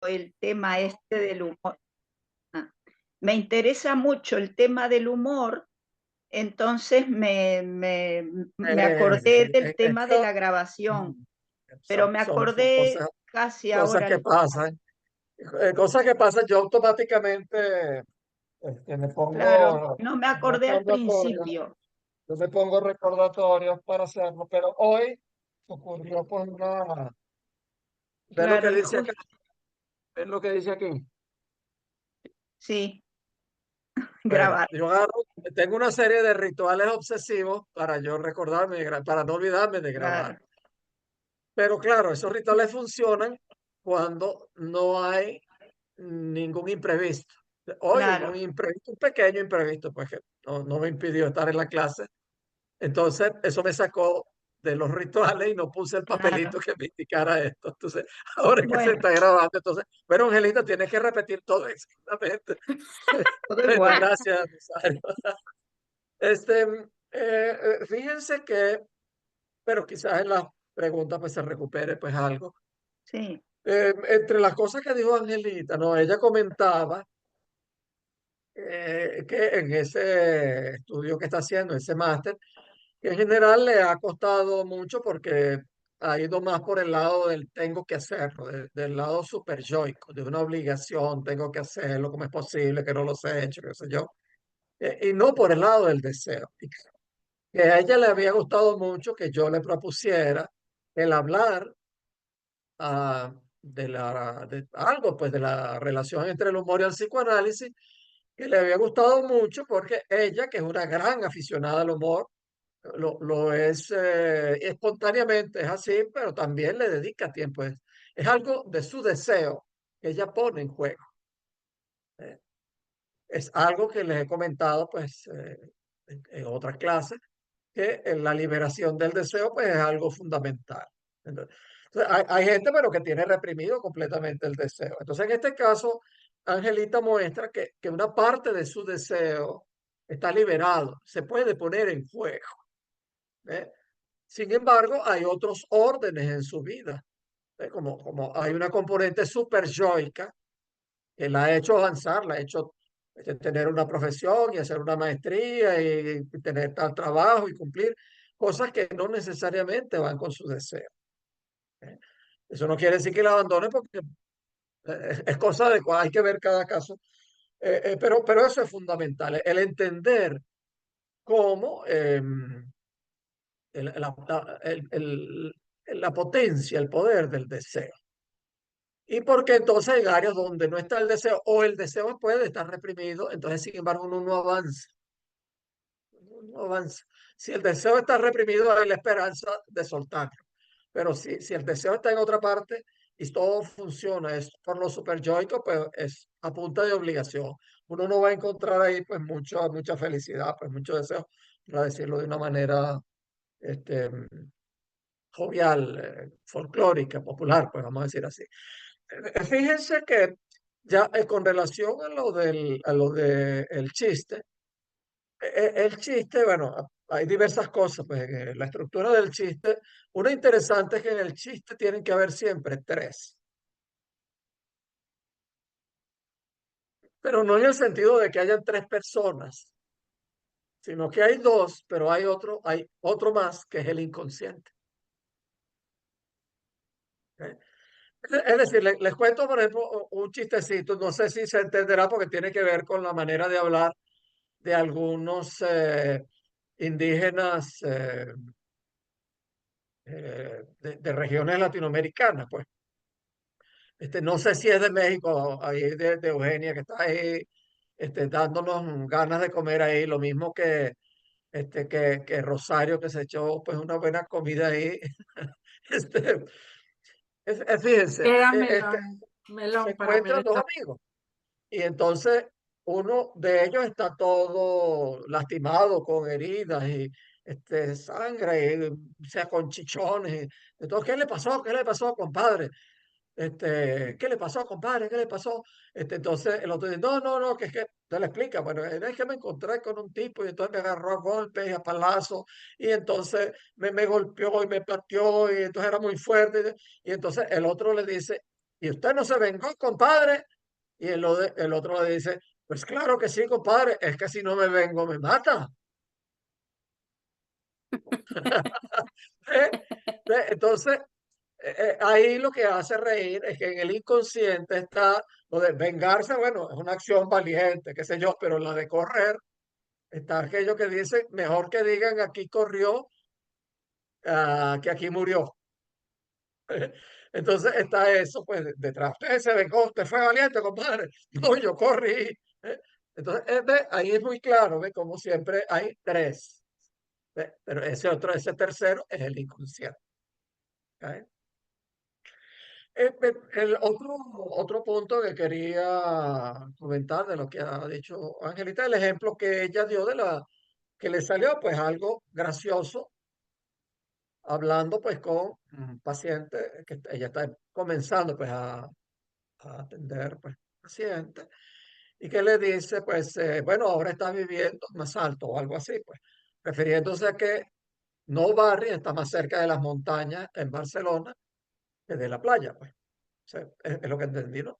el tema este del humor. Ah, me interesa mucho el tema del humor, entonces me acordé del tema de Esto, la grabación, mm, pero me son acordé casi cosas ahora que al pasan. Cosas que pasan, yo automáticamente me claro, pongo no me acordé al recordatorios, principio. yo me pongo recordatorios para hacerlo, pero hoy ocurrió por una, ve lo Claro, que y dice acá, ve lo que dice aquí. sí, Bueno, grabar, yo agarro, tengo una serie de rituales obsesivos para yo recordarme, para no olvidarme de grabar. claro, Pero claro, esos rituales funcionan cuando no hay ningún imprevisto. Hoy hubo claro, un imprevisto, un pequeño imprevisto, pues que no me impidió estar en la clase. Entonces, eso me sacó de los rituales y no puse el papelito claro. que me indicara esto. Entonces, ahora es que se Bueno, está grabando. Entonces, bueno, Angelita, tienes que repetir todo exactamente. todo Bueno, igual, gracias, Rosario. Fíjense que, pero quizás en la pregunta pues se recupere pues algo. sí, Entre las cosas que dijo Angelita, ¿no? Ella comentaba que en ese estudio que está haciendo, ese máster, que en general le ha costado mucho porque ha ido más por el lado del tengo que hacerlo, del lado super yoico, de una obligación, tengo que hacerlo, ¿cómo es posible que no los he hecho, qué sé yo? Y no por el lado del deseo. Y que a ella le había gustado mucho que yo le propusiera el hablar de algo, pues de la relación entre el humor y el psicoanálisis, que le había gustado mucho porque ella, que es una gran aficionada al humor, lo es espontáneamente, es así, pero también le dedica tiempo. Es algo de su deseo que ella pone en juego. eh. Es algo que les he comentado, pues, en otras clases, que en la liberación del deseo, pues, es algo fundamental. Entonces, hay gente, pero que tiene reprimido completamente el deseo. Entonces, en este caso, Angelita muestra que una parte de su deseo está liberado, se puede poner en juego. ¿Eh? Sin embargo, hay otros órdenes en su vida, como hay una componente super yoica que la ha hecho avanzar, la ha hecho tener una profesión y hacer una maestría y tener tal trabajo y cumplir cosas que no necesariamente van con su deseo. ¿Eh? Eso no quiere decir que la abandone porque es cosa de hay que ver cada caso. Pero eso es fundamental, el entender cómo el- la, la potencia, el poder del deseo. Y porque entonces hay áreas donde no está el deseo o el deseo puede estar reprimido, entonces sin embargo uno no avanza, uno no avanza. Si el deseo está reprimido hay la esperanza de soltarlo, pero si el deseo está en otra parte y todo funciona, es por lo superyoico, pues es a punta de obligación. Uno no va a encontrar ahí pues mucha felicidad, pues mucho deseo, para decirlo de una manera este, jovial, folclórica, popular, pues vamos a decir así. Fíjense que ya con relación a lo de el chiste, el chiste, bueno, hay diversas cosas, pues en la estructura del chiste, una interesante es que en el chiste tienen que haber siempre tres, pero no en el sentido de que hayan tres personas, sino que hay dos, pero hay otro más que es el inconsciente. ¿Eh? Es decir, les cuento, por ejemplo, un chistecito, no sé si se entenderá porque tiene que ver con la manera de hablar de algunos indígenas de regiones latinoamericanas, pues. No sé si es de México, ahí de Eugenia, que está ahí dándonos ganas de comer ahí, lo mismo que Rosario, que se echó pues una buena comida ahí. Este, Fíjense, Era melón, se melón para encuentran dos merendar. amigos y entonces uno de ellos está todo lastimado, con heridas y sangre, y, sea, con chichones. Entonces, ¿qué le pasó? ¿Qué le pasó, compadre? ¿Qué le pasó, compadre? ¿Qué le pasó? Entonces el otro dice, no, que es que, te le explica, bueno, es que me encontré con un tipo y entonces me agarró a golpes y a palazos y entonces me golpeó y me pateó y entonces era muy fuerte y entonces el otro le dice, ¿Y usted no se vengó, compadre? Y el otro le dice, pues claro que sí, compadre, es que si no me vengo me mata. ¿Eh? Entonces, ahí lo que hace reír es que en el inconsciente está lo de vengarse, bueno, es una acción valiente, qué sé yo, pero la de correr, está aquello que dice, mejor que digan aquí corrió, que aquí murió. Entonces está eso, pues, detrás. Usted se vengó, usted fue valiente, compadre. No, yo corrí. ¿Eh? Entonces, ahí es muy claro, ¿ve? Como siempre hay tres. ¿Ve? Pero ese otro, ese tercero es el inconsciente. ¿Ok? El otro punto que quería comentar de lo que ha dicho Angelita, el ejemplo que ella dio de que le salió pues algo gracioso hablando pues con un paciente que ella está comenzando pues a atender pues paciente y que le dice pues bueno, ahora está viviendo más alto o algo así pues, refiriéndose a que no Barry está más cerca de las montañas en Barcelona que de la playa pues. O sea, es lo que entendí, ¿no?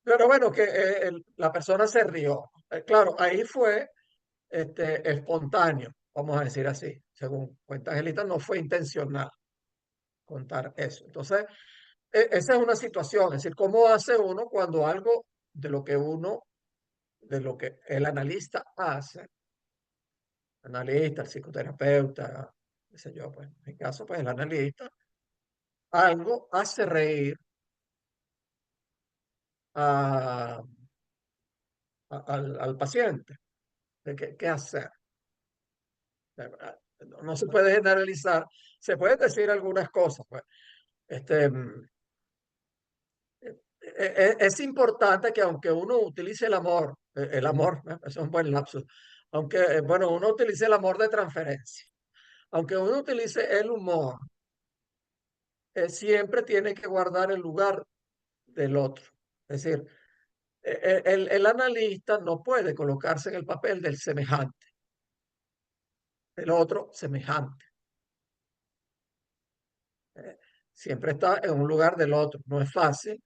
Pero bueno, que la persona se rió. Claro, ahí fue espontáneo, vamos a decir así. Según cuenta Angelita, no fue intencional contar eso. Entonces, esa es una situación. Es decir, ¿cómo hace uno cuando algo de lo que de lo que el analista hace, el analista, el psicoterapeuta, qué sé yo, pues en mi caso, pues el analista, algo hace reír a, al paciente? ¿De qué hacer? No se puede generalizar, se pueden decir algunas cosas, pues. Este, es importante que aunque uno utilice el amor, es un buen lapsus, aunque, bueno, uno utilice el amor de transferencia, aunque uno utilice el humor, siempre tiene que guardar el lugar del otro. Es decir, el analista no puede colocarse en el papel del semejante, del otro semejante. Eh, Siempre está en un lugar del otro, no es fácil.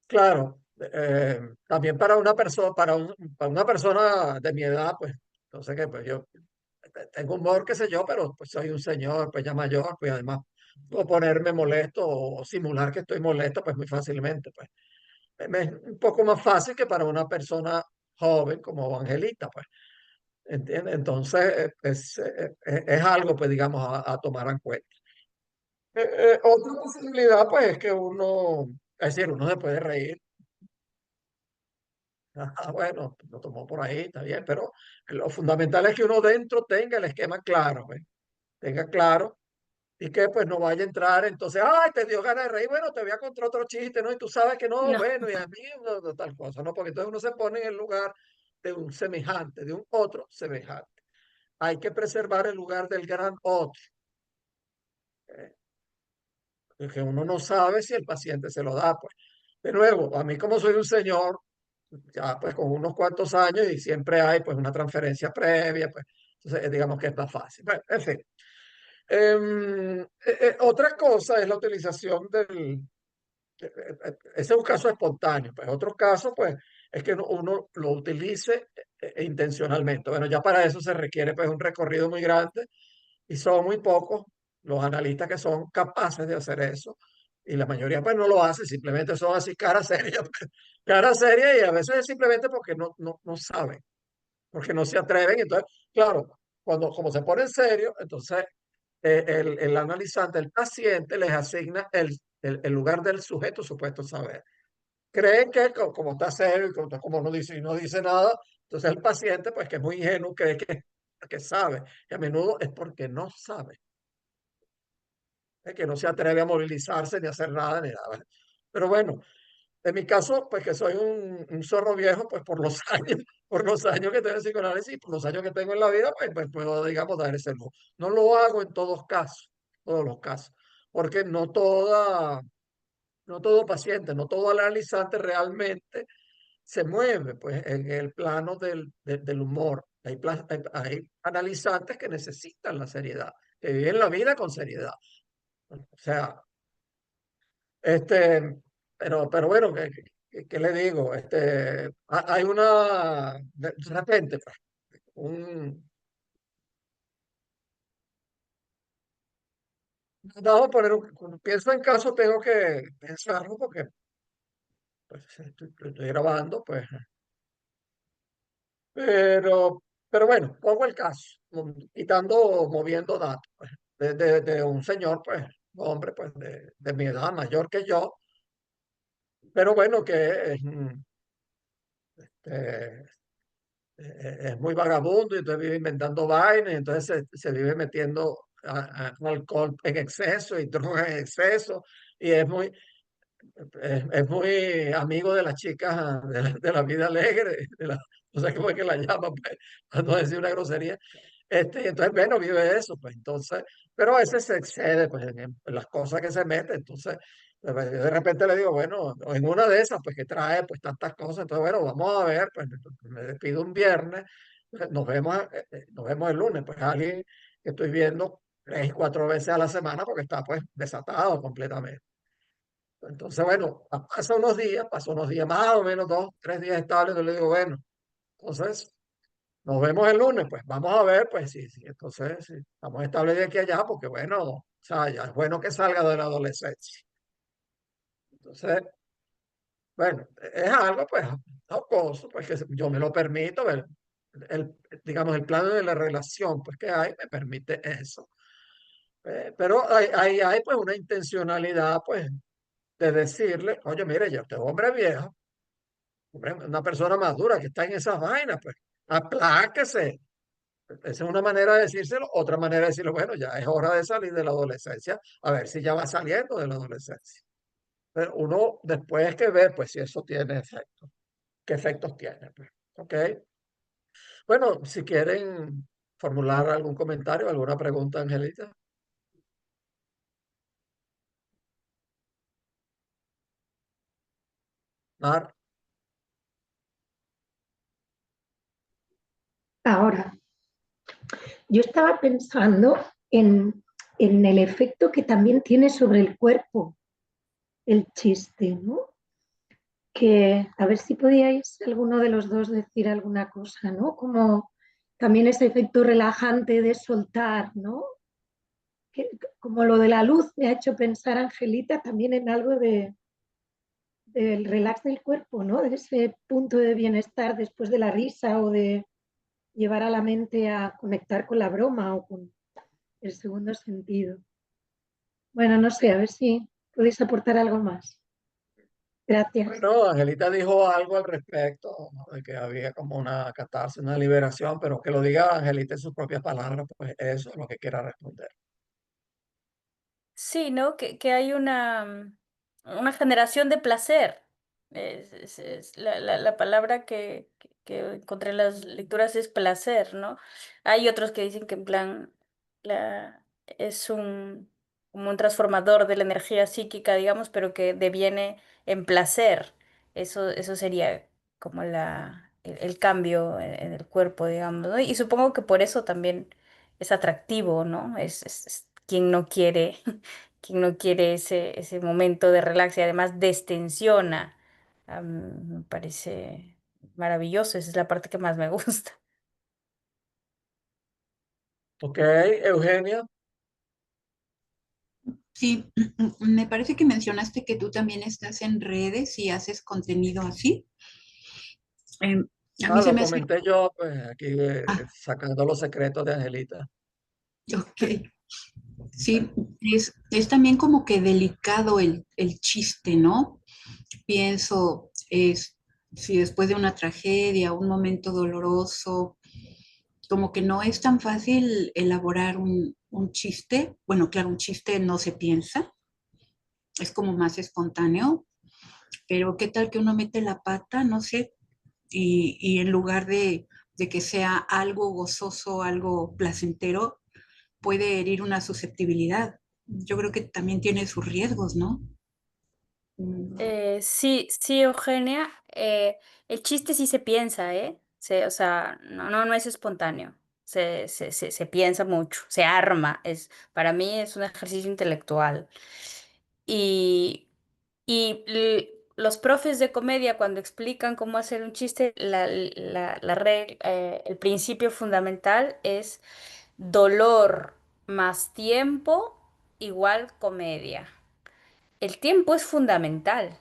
Claro, también para una persona, para una persona de mi edad, pues, entonces que pues yo tengo humor, qué sé yo, pero pues soy un señor, pues ya mayor, pues además puedo ponerme molesto o simular que estoy molesto, pues muy fácilmente, pues. Me es un poco más fácil que para una persona joven como Angelita, pues, ¿entiendes? Entonces, es algo, pues, digamos, a tomar en cuenta. Otra posibilidad, pues, es que uno, es decir, uno se puede reír. Ah, bueno, lo tomó por ahí, está bien, pero lo fundamental es que uno dentro tenga el esquema claro, ¿ve? Tenga claro y que pues no vaya a entrar, entonces, ay, te dio ganas de reír, bueno, te voy a contar otro chiste, ¿no? Y tú sabes que no, No, bueno, y a mí no, tal cosa, ¿no? Porque entonces uno se pone en el lugar de un semejante, de un otro semejante. Hay que preservar el lugar del gran otro, ¿eh? Que uno no sabe si el paciente se lo da, pues. De nuevo, a mí como soy un señor, ya pues con unos cuantos años y siempre hay pues una transferencia previa, pues entonces digamos que es más fácil. Bueno, en fin. Otra cosa es la utilización ese es un caso espontáneo, pues otro caso pues es que uno lo utilice intencionalmente. Bueno, ya para eso se requiere pues un recorrido muy grande y son muy pocos los analistas que son capaces de hacer eso. Y la mayoría pues no lo hace, simplemente son así cara seria, cara seria y a veces es simplemente porque no saben, porque no se atreven. Entonces, claro, como se pone en serio, entonces el analizante, el paciente les asigna el lugar del sujeto supuesto saber. Creen que como está serio y como no dice nada, entonces el paciente, pues que es muy ingenuo, cree que sabe. Y a menudo es porque no sabe, que no se atreve a movilizarse ni a hacer nada ni nada. Pero bueno, en mi caso, pues que soy un zorro viejo, pues por los años, por los años que tengo en psicoanálisis, por los años que tengo en la vida, pues puedo, digamos, dar ese lujo. No lo hago en todos los casos, porque no todo paciente, no todo analizante realmente se mueve, pues, en el plano del humor. Hay analizantes que necesitan la seriedad, que viven la vida con seriedad. O sea, este, pero bueno, ¿qué le digo? Hay de repente, pues, un, vamos a poner, cuando pienso en caso, tengo que pensarlo porque pues, estoy grabando, pues, pero bueno, pongo el caso, moviendo datos, pues, de un señor, pues, un hombre, pues, de mi edad, mayor que yo, pero bueno, que eh, es muy vagabundo y entonces vive inventando vainas, y entonces se vive metiendo alcohol en exceso y droga en exceso, y es muy amigo de las chicas de la vida alegre, no sé cómo es que la llaman, pues, para no decir una grosería. Y entonces, bueno, vive eso, pues entonces, pero a veces se excede pues, en las cosas que se mete, entonces, de repente le digo, bueno, en una de esas, pues que trae pues tantas cosas, entonces, bueno, vamos a ver, pues me despido un viernes, nos vemos el lunes, pues alguien que estoy viendo 3, 4 veces a la semana porque está pues desatado completamente. Entonces, bueno, pasó unos días más o menos, 2, 3 días estables, yo le digo, bueno, entonces nos vemos el lunes, pues vamos a ver, pues sí, sí, entonces sí, estamos estables de aquí a allá, porque bueno, o sea, ya es bueno que salga de la adolescencia. Entonces, bueno, es algo, pues, jocoso, pues que yo me lo permito, el, digamos, el plano de la relación, pues que hay, me permite eso. Pero hay, pues, una intencionalidad, pues, de decirle, oye, mire, ya este hombre es viejo, hombre, una persona madura que está en esas vainas, pues, apláquese. Esa es una manera de decírselo. Otra manera de decirlo, bueno, ya es hora de salir de la adolescencia, a ver si ya va saliendo de la adolescencia. Pero uno después que ve, pues si eso tiene efectos, qué efectos tiene, pues. ¿Ok? Bueno, si quieren formular algún comentario, alguna pregunta, Angelita. Mar. Ahora, yo estaba pensando en, en el efecto que también tiene sobre el cuerpo el chiste, ¿no? Que a ver si podíais alguno de los dos decir alguna cosa, ¿no? Como también ese efecto relajante de soltar, ¿no? Que, como lo de la luz me ha hecho pensar, Angelita, también en algo del relax del cuerpo, ¿no? De ese punto de bienestar después de la risa o de llevar a la mente a conectar con la broma o con el segundo sentido. Bueno, no sé, a ver si podéis aportar algo más. Gracias. Bueno, Angelita dijo algo al respecto, ¿no? De que había como una catarsis, una liberación, pero que lo diga Angelita en sus propias palabras, pues eso es lo que quiera responder. Sí, ¿no? Que hay una generación de placer. La palabra que encontré en las lecturas es placer, ¿no? Hay otros que dicen que en plan es como un transformador de la energía psíquica, digamos, pero que deviene en placer. Eso sería como el cambio en el cuerpo, digamos, ¿no? Y supongo que por eso también es atractivo, ¿no? Es quien no quiere, quien no quiere ese momento de relax y además destensiona. Me parece maravilloso, esa es la parte que más me gusta. Ok, Eugenia. Sí, me parece que mencionaste que tú también estás en redes y haces contenido así. Em, a mí Ah, se lo me hace... comenté yo, pues aquí Ah, sacando los secretos de Angelita. ok. Sí, es también como que delicado el chiste, ¿no? Pienso, si después de una tragedia, un momento doloroso, como que no es tan fácil elaborar un chiste. Bueno, claro, un chiste no se piensa, es como más espontáneo, pero ¿qué tal que uno mete la pata, no sé, y en lugar de que sea algo gozoso, algo placentero, puede herir una susceptibilidad? Yo creo que también tiene sus riesgos, ¿no? Mm. Sí, sí, Eugenia, el chiste sí se piensa, ¿eh? O sea, no es espontáneo. Se piensa mucho, se arma. Para mí es un ejercicio intelectual. Y los profes de comedia, cuando explican cómo hacer un chiste, el principio fundamental es dolor más tiempo igual comedia. El tiempo es fundamental.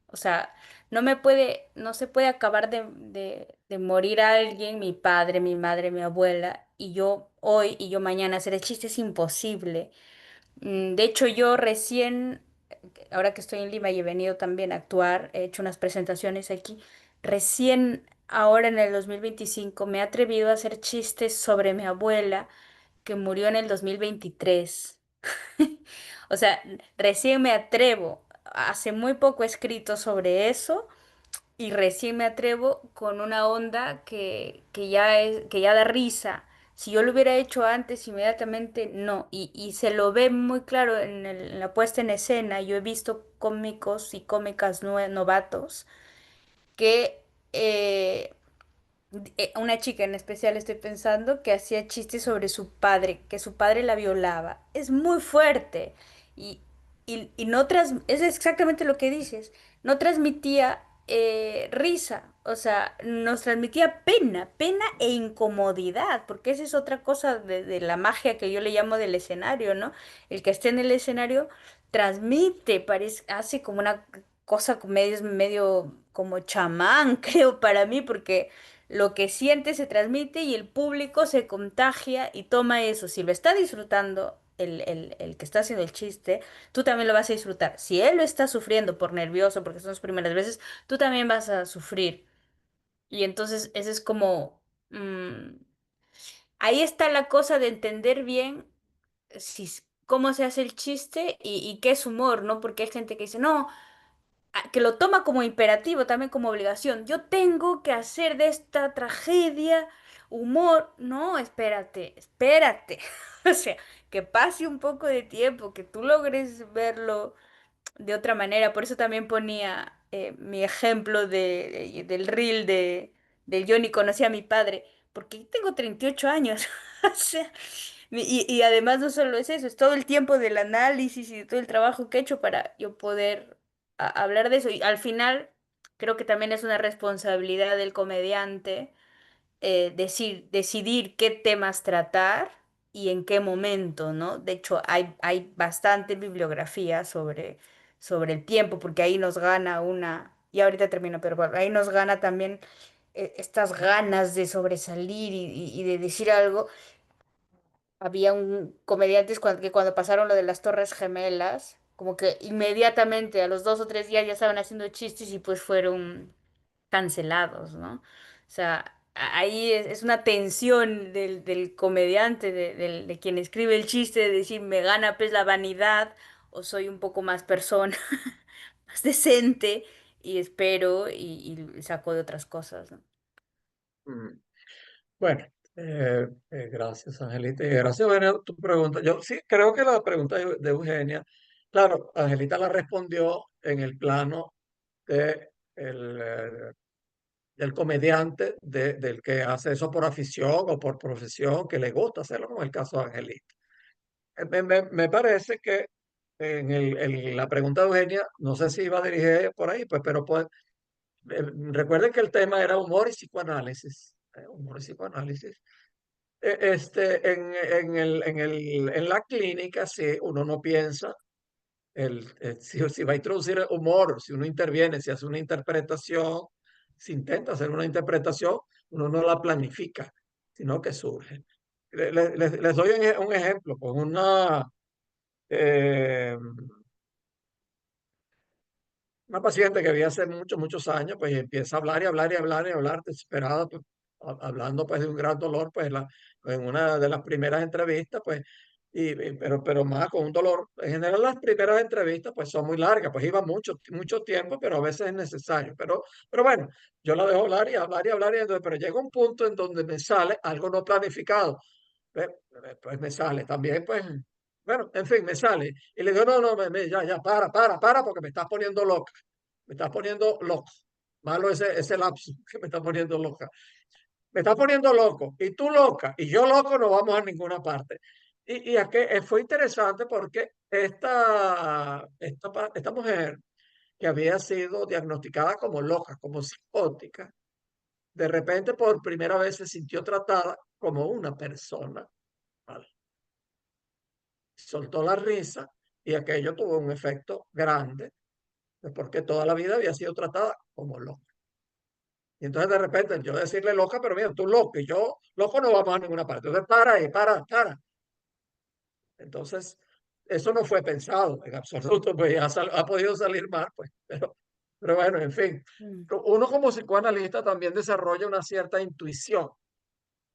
O sea, no se puede acabar de morir alguien, mi padre, mi madre, mi abuela, y yo hoy y yo mañana hacer el chiste es imposible. De hecho, yo recién, ahora que estoy en Lima y he venido también a actuar, he hecho unas presentaciones aquí, recién ahora en el 2025 me he atrevido a hacer chistes sobre mi abuela que murió en el 2023. O sea, recién me atrevo. Hace muy poco he escrito sobre eso y recién me atrevo con una onda que ya da risa. Si yo lo hubiera hecho antes, inmediatamente no. Y se lo ve muy claro en la puesta en escena. Yo he visto cómicos y cómicas novatos que una chica en especial estoy pensando que hacía chistes sobre su padre, que su padre la violaba. Es muy fuerte y, y no es exactamente lo que dices, no transmitía risa, o sea, nos transmitía pena, pena e incomodidad, porque esa es otra cosa de la magia que yo le llamo del escenario, ¿no? El que esté en el escenario transmite, parece, hace como una cosa medio como chamán, creo, para mí, porque lo que siente se transmite y el público se contagia y toma eso. Si lo está disfrutando el que está haciendo el chiste, tú también lo vas a disfrutar. Si él lo está sufriendo por nervioso, porque son las primeras veces, tú también vas a sufrir. Y entonces ese es como... ahí está la cosa de entender bien cómo se hace el chiste y qué es humor, ¿no? Porque hay gente que dice, no, que lo toma como imperativo, también como obligación. Yo tengo que hacer de esta tragedia humor. No, espérate, espérate. O sea, que pase un poco de tiempo, que tú logres verlo de otra manera. Por eso también ponía mi ejemplo del reel del Yo ni conocí a mi padre, porque tengo 38 años. O sea, y además no solo es eso, es todo el tiempo del análisis y de todo el trabajo que he hecho para yo poder hablar de eso. Y al final creo que también es una responsabilidad del comediante decidir qué temas tratar y en qué momento, ¿no? De hecho, hay bastante bibliografía sobre el tiempo, porque ahí nos gana y ahorita termino, pero bueno, ahí nos gana también estas ganas de sobresalir y de decir algo. Había un comediantes que cuando pasaron lo de las Torres Gemelas, como que inmediatamente a los 2 o 3 días ya estaban haciendo chistes y pues fueron cancelados, ¿no? O sea, ahí es una tensión del comediante, de quien escribe el chiste, de decir, me gana pues la vanidad o soy un poco más persona, más decente y espero y saco de otras cosas, ¿no? Mm. Bueno, gracias, Angelita. Y gracias, Eugenia, tu pregunta. Yo sí creo que la pregunta de Eugenia, claro, Angelita la respondió en el plano de del comediante, del que hace eso por afición o por profesión, que le gusta hacerlo, como el caso de Angelita. Me parece que en la pregunta de Eugenia, no sé si iba dirigida por ahí, pues, pero pues, recuerden que el tema era humor y psicoanálisis. Humor y psicoanálisis. En la clínica, si uno no piensa, si va a introducir humor, si uno interviene, si hace una interpretación, si intenta hacer una interpretación, uno no la planifica, sino que surge. Les doy un ejemplo, con eh, una paciente que vi hace muchos años, pues y empieza a hablar y hablar y hablar y hablar desesperada, pues, hablando pues de un gran dolor, pues en una de las primeras entrevistas, pues, pero más con un dolor. En general las primeras entrevistas pues son muy largas, pues iba mucho tiempo, pero a veces es necesario. Pero bueno, yo la dejo hablar y hablar y hablar, pero llega un punto en donde me sale algo no planificado. Pues, pues me sale también, pues, bueno, en fin, me sale. Y le digo, no, no, ya, para, porque me estás poniendo loca. Me estás poniendo loco. Malo ese lapso que me está poniendo loca. Me está poniendo loco. Y tú loca. Y yo loco no vamos a ninguna parte. Y fue interesante porque esta mujer que había sido diagnosticada como loca, como psicótica, de repente por primera vez se sintió tratada como una persona. ¿Vale? Soltó la risa y aquello tuvo un efecto grande, porque toda la vida había sido tratada como loca. Y entonces de repente yo decirle loca, pero mira, tú loco, y yo loco no vamos a ninguna parte. Entonces para ahí, para. Entonces, eso no fue pensado en absoluto, pues ha podido salir mal, pues, pero bueno, en fin. Uno como psicoanalista también desarrolla una cierta intuición,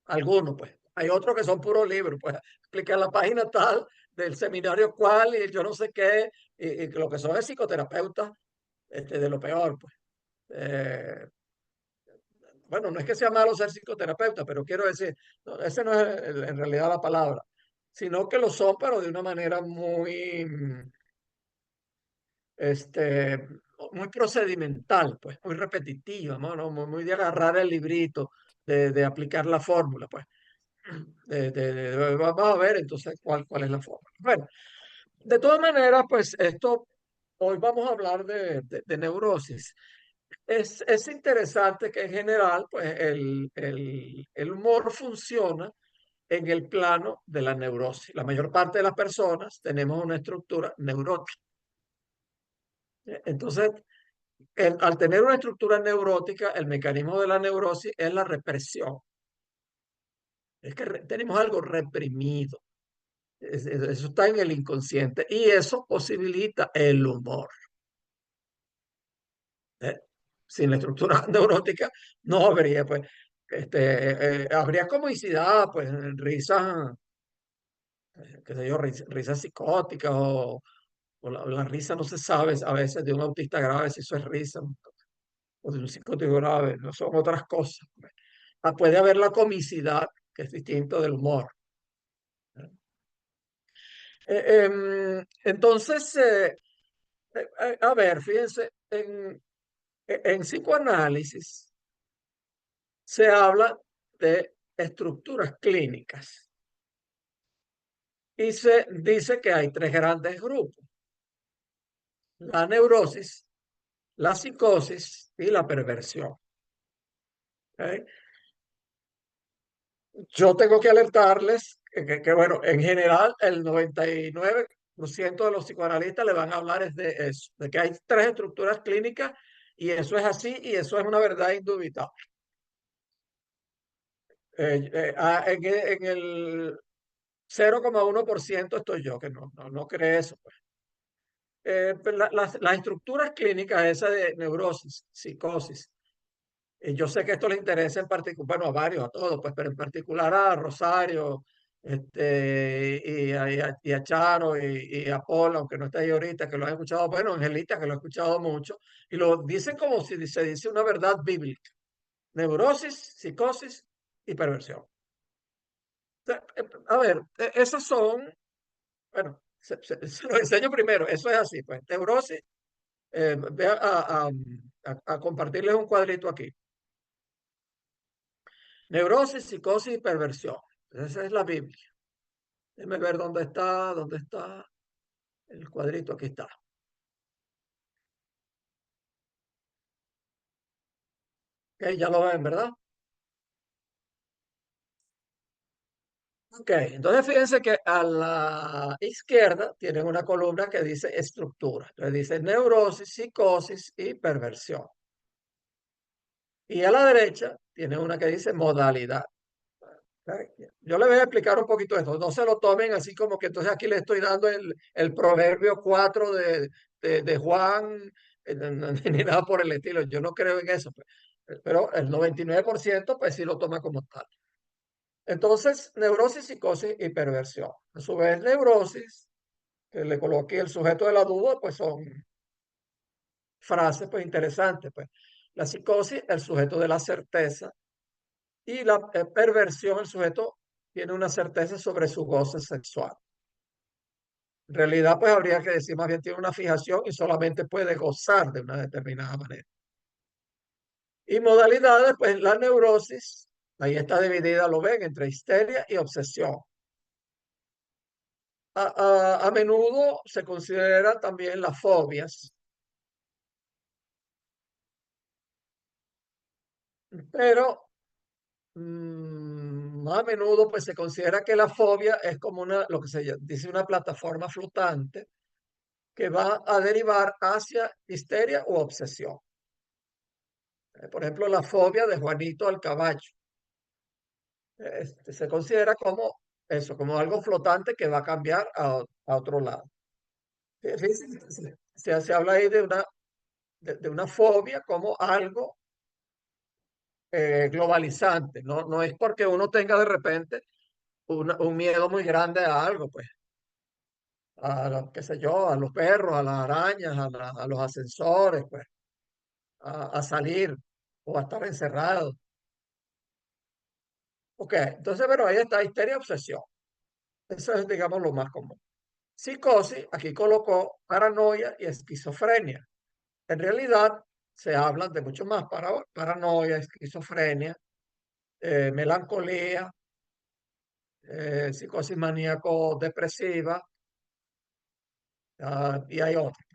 algunos, pues. Hay otros que son puros libros, pues, explicar la página tal del seminario cual y yo no sé qué, y lo que son es psicoterapeutas, de lo peor, pues. Eh, bueno, no es que sea malo ser psicoterapeuta, pero quiero decir, no, ese no es en realidad la palabra, sino que lo son, pero de una manera muy, este, muy procedimental, pues, muy repetitiva, ¿no? Muy de agarrar el librito, de aplicar la fórmula, pues. Vamos a ver entonces cuál es la fórmula. Bueno, de todas maneras, pues hoy vamos a hablar de neurosis. Es interesante que en general, pues el humor funciona en el plano de la neurosis. La mayor parte de las personas tenemos una estructura neurótica. Entonces, al tener una estructura neurótica, el mecanismo de la neurosis es la represión. Es que tenemos algo reprimido. Eso está en el inconsciente y eso posibilita el humor. ¿Eh? Sin la estructura neurótica no habría, pues, habría comicidad, pues, risas, qué sé yo, risas psicóticas o la risa no se sabe a veces de un autista grave si eso es risa o de un psicótico grave, no son otras cosas. Pues. Puede haber la comicidad, que es distinto del humor. Entonces, a ver, fíjense, en psicoanálisis se habla de estructuras clínicas y se dice que hay tres grandes grupos: la neurosis, la psicosis y la perversión. ¿Okay? Yo tengo que alertarles bueno, en general el 99% de los psicoanalistas le van a hablar es de eso, de que hay tres estructuras clínicas y eso es así y eso es una verdad indubitable. En el 0,1% estoy yo, que no cree eso. Pues. Pero las estructuras clínicas, esa de neurosis, psicosis, yo sé que esto le interesa en particular, bueno, a varios, a todos, pues, pero en particular a Rosario, y a Charo y a Paul, aunque no está ahí ahorita, que lo han escuchado, bueno, Angelita, que lo ha escuchado mucho, y lo dicen como si se dice una verdad bíblica: neurosis, psicosis y perversión. A ver, esas son, bueno, se lo enseño primero, eso es así, pues, neurosis, voy a compartirles un cuadrito aquí. Neurosis, psicosis y perversión. Esa es la Biblia. Déjenme ver dónde está el cuadrito, aquí está. Ok, ya lo ven, ¿verdad? Ok, entonces fíjense que a la izquierda tienen una columna que dice estructura. Entonces dice neurosis, psicosis y perversión. Y a la derecha tiene una que dice modalidad. Yo le voy a explicar un poquito esto. No se lo tomen así como que entonces aquí le estoy dando el proverbio 4 de Juan, ni nada por el estilo. Yo no creo en eso. Pues. Pero el 99% pues sí lo toma como tal. Entonces, neurosis, psicosis y perversión. A su vez, neurosis, que le coloqué el sujeto de la duda, pues son frases pues interesantes. Pues. La psicosis, el sujeto de la certeza. Y la perversión, el sujeto tiene una certeza sobre su goce sexual. En realidad, pues habría que decir más bien tiene una fijación y solamente puede gozar de una determinada manera. Y modalidades, pues la neurosis, ahí está dividida, lo ven, entre histeria y obsesión. A menudo se considera también las fobias, pero más a menudo pues se considera que la fobia es como lo que se dice una plataforma flotante que va a derivar hacia histeria u obsesión. Por ejemplo, la fobia de Juanito al caballo. Se considera como eso, como algo flotante que va a cambiar a otro lado. Se habla ahí de una fobia como algo globalizante, ¿no? No es porque uno tenga de repente un miedo muy grande a algo, pues, qué sé yo, a los perros, a las arañas, a los ascensores, pues, a salir o a estar encerrado. Ok, entonces, pero ahí está histeria, obsesión. Eso es, digamos, lo más común. Psicosis, aquí colocó paranoia y esquizofrenia. En realidad, se hablan de mucho más: paranoia, esquizofrenia, melancolía, psicosis maníaco-depresiva, y hay otros.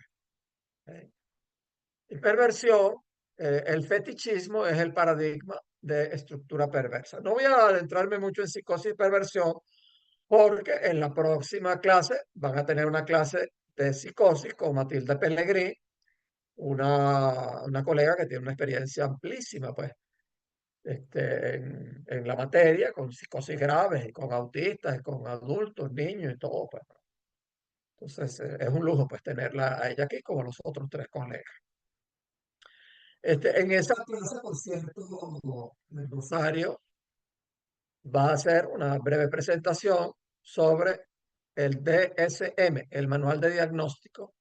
Y perversión, el fetichismo es el paradigma de estructura perversa. No voy a adentrarme mucho en psicosis y perversión porque en la próxima clase van a tener una clase de psicosis con Matilde Pellegrini, una colega que tiene una experiencia amplísima, pues, en la materia, con psicosis graves, y con autistas, y con adultos, niños y todo, pues. Entonces, es un lujo, pues, tenerla a ella aquí como los otros tres colegas. En esa clase, por cierto, el Rosario va a hacer una breve presentación sobre el DSM, el Manual de Diagnóstico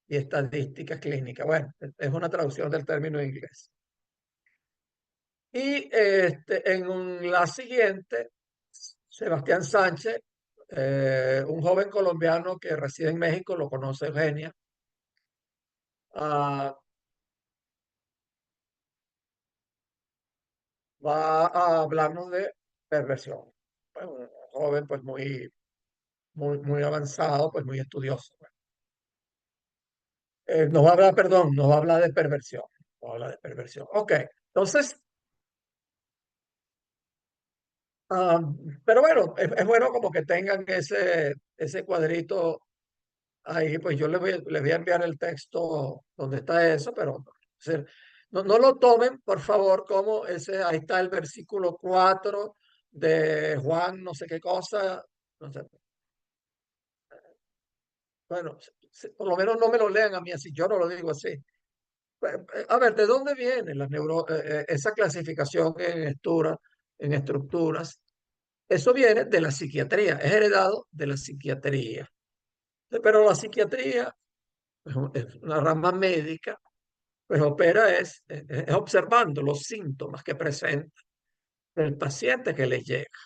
y Estadística Clínica. Bueno, es una traducción del término inglés. Y la siguiente, Sebastián Sánchez, un joven colombiano que reside en México, lo conoce Eugenia, va a hablarnos de perversión. Pues, un joven pues muy avanzado, pues muy estudioso. Nos va a hablar, perdón, nos va a hablar de perversión. Nos va a hablar de perversión. Ok, entonces, ah, pero bueno, es bueno como que tengan ese cuadrito ahí, pues yo les voy a enviar el texto donde está eso, pero no lo tomen, por favor, como ahí está el versículo 4 de Juan, no sé qué cosa, no sé. Bueno, por lo menos no me lo lean a mí así, yo no lo digo así. A ver, ¿de dónde viene esa clasificación en estructuras? Eso viene de la psiquiatría, es heredado de la psiquiatría. Pero la psiquiatría es una rama médica, pues opera es observando los síntomas que presenta el paciente que le llega.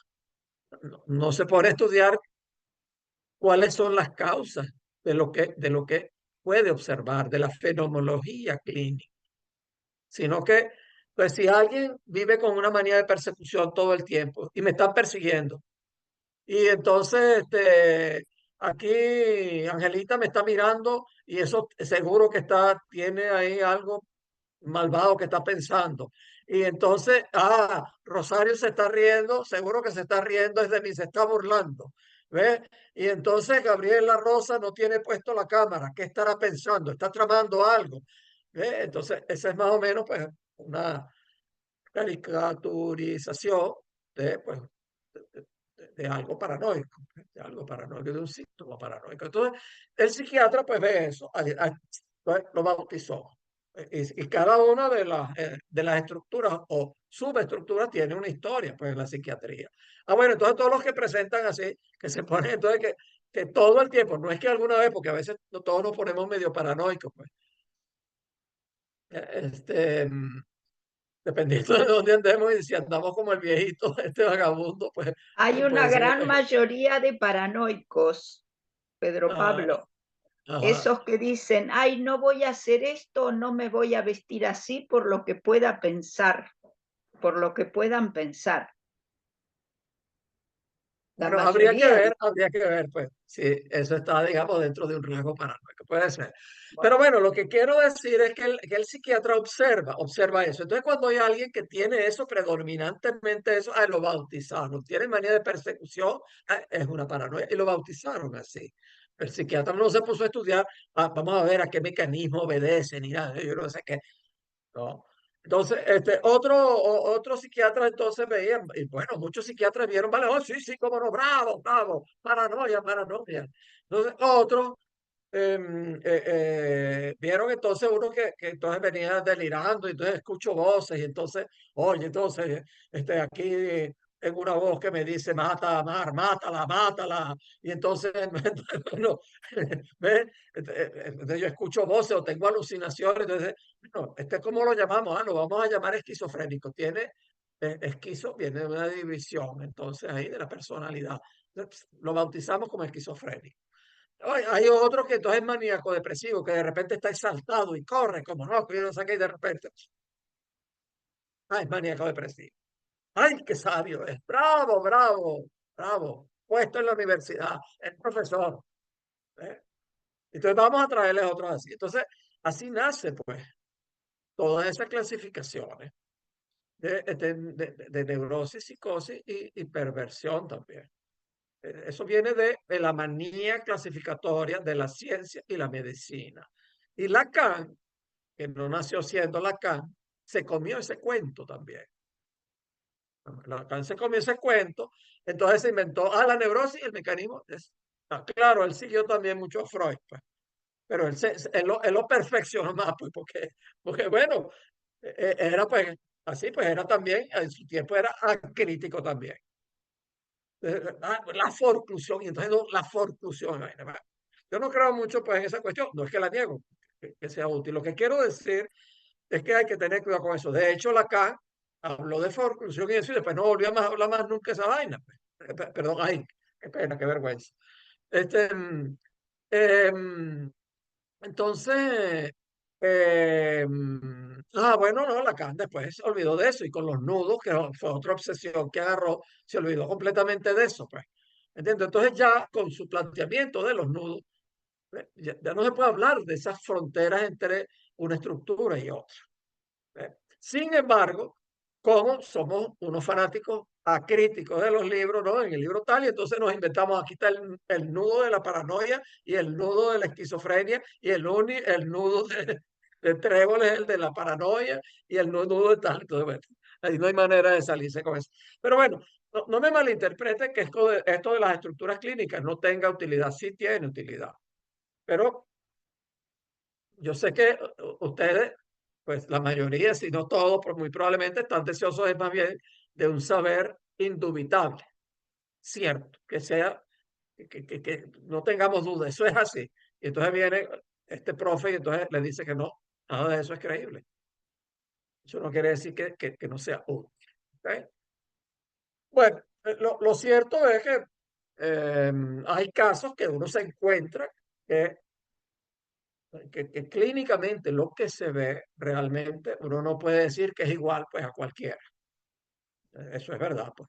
No se pone a estudiar cuáles son las causas de lo que puede observar, de la fenomenología clínica, sino que, pues si alguien vive con una manía de persecución todo el tiempo y me están persiguiendo, y entonces aquí Angelita me está mirando y eso seguro que tiene ahí algo malvado que está pensando. Y entonces, Rosario se está riendo, seguro que se está riendo es de mí, se está burlando. ¿Ves? Y entonces Gabriela Rosa no tiene puesto la cámara. ¿Qué estará pensando? ¿Está tramando algo? ¿Ves? Entonces, esa es más o menos pues una caricaturización de, pues, de algo paranoico, de algo paranoico, de un síntoma paranoico. Entonces, el psiquiatra pues ve eso, pues, lo bautizó. Y cada una de las estructuras o subestructuras tiene una historia, pues, en la psiquiatría. Bueno, entonces todos los que presentan así, que se ponen, entonces que todo el tiempo, no es que alguna vez, porque a veces todos nos ponemos medio paranoicos, pues. Dependiendo de dónde andemos y si andamos como el viejito, vagabundo, pues Hay una puede ser. gran mayoría de paranoicos, Pedro Ajá, Pablo. ajá. Esos que dicen, ay, no voy a hacer esto, no me voy a vestir así por lo que pueda pensar, por lo que puedan pensar. La Pero mayoría. habría que ver, pues, si eso está, digamos, dentro de un rasgo paranoico, puede ser. Bueno, Pero bueno, lo que quiero decir es que el psiquiatra observa eso. Entonces, cuando hay alguien que tiene eso, predominantemente eso, lo bautizaron, tiene manía de persecución, es una paranoia, y lo bautizaron así. El psiquiatra no se puso a estudiar, vamos a ver a qué mecanismo obedece, ni nada, yo no sé qué. No. Entonces, otro psiquiatra entonces veía, y bueno, muchos psiquiatras vieron, vale, oh, sí, sí, cómo no, bravo, bravo, paranoia, paranoia. Entonces, otros vieron entonces uno que entonces venía delirando, y entonces escucho voces, y entonces, oye, entonces, aquí tengo una voz que me dice, mata a Mar, mátala, mátala, y entonces, bueno, ¿ves? Entonces yo escucho voces o tengo alucinaciones, entonces, no, ¿cómo lo llamamos? Lo vamos a llamar esquizofrénico. Tiene viene de una división, entonces ahí de la personalidad. Entonces, lo bautizamos como esquizofrénico. Hay otro que entonces es maníaco depresivo, que de repente está exaltado y corre, como no, que yo no sé qué, y de repente, es maníaco depresivo. ¡Ay, qué sabio es! ¡Bravo, bravo, bravo! Puesto en la universidad, es profesor. ¿Eh? Entonces vamos a traerles otros así. Entonces, así nace, pues, todas esas clasificaciones de neurosis, psicosis y perversión también. Eso viene de la manía clasificatoria de la ciencia y la medicina. Y Lacan, que no nació siendo Lacan, se comió ese cuento también. Lacan se comió ese cuento, entonces se inventó la neurosis y el mecanismo. Claro, él siguió también mucho a Freud, pues, pero él lo perfeccionó más, pues, porque bueno, era pues así, pues era también, en su tiempo era crítico también. La forclusión, y entonces la forclusión. Yo no creo mucho pues en esa cuestión, no es que la niego, que sea útil. Lo que quiero decir es que hay que tener cuidado con eso. De hecho, Lacan habló de forclusión y eso, y después no volvió a hablar más nunca esa vaina, pues. Perdón, ay, qué pena, qué vergüenza. Este, em, entonces, bueno, no, Lacan después se olvidó de eso, y con los nudos, que fue otra obsesión que agarró, se olvidó completamente de eso, pues. ¿Entiendes? Entonces ya con su planteamiento de los nudos, ya no se puede hablar de esas fronteras entre una estructura y otra. Sin embargo, como somos unos fanáticos acríticos de los libros, ¿no? En el libro tal, y entonces nos inventamos, aquí está el nudo de la paranoia, y el nudo de la esquizofrenia, y el nudo de Trébol es el de la paranoia, y el nudo de tal. Entonces, bueno, ahí no hay manera de salirse con eso. Pero bueno, no me malinterpreten que esto de las estructuras clínicas no tenga utilidad, sí tiene utilidad. Pero yo sé que ustedes, pues la mayoría, si no todos, pues muy probablemente están deseosos de más bien de un saber indubitable, cierto, que sea, que no tengamos duda, eso es así. Y entonces viene este profe y entonces le dice que no, nada de eso es creíble. Eso no quiere decir que no sea útil. ¿Okay? Bueno, lo cierto es que hay casos que uno se encuentra que clínicamente lo que se ve realmente, uno no puede decir que es igual pues a cualquiera. Eso es verdad, pues.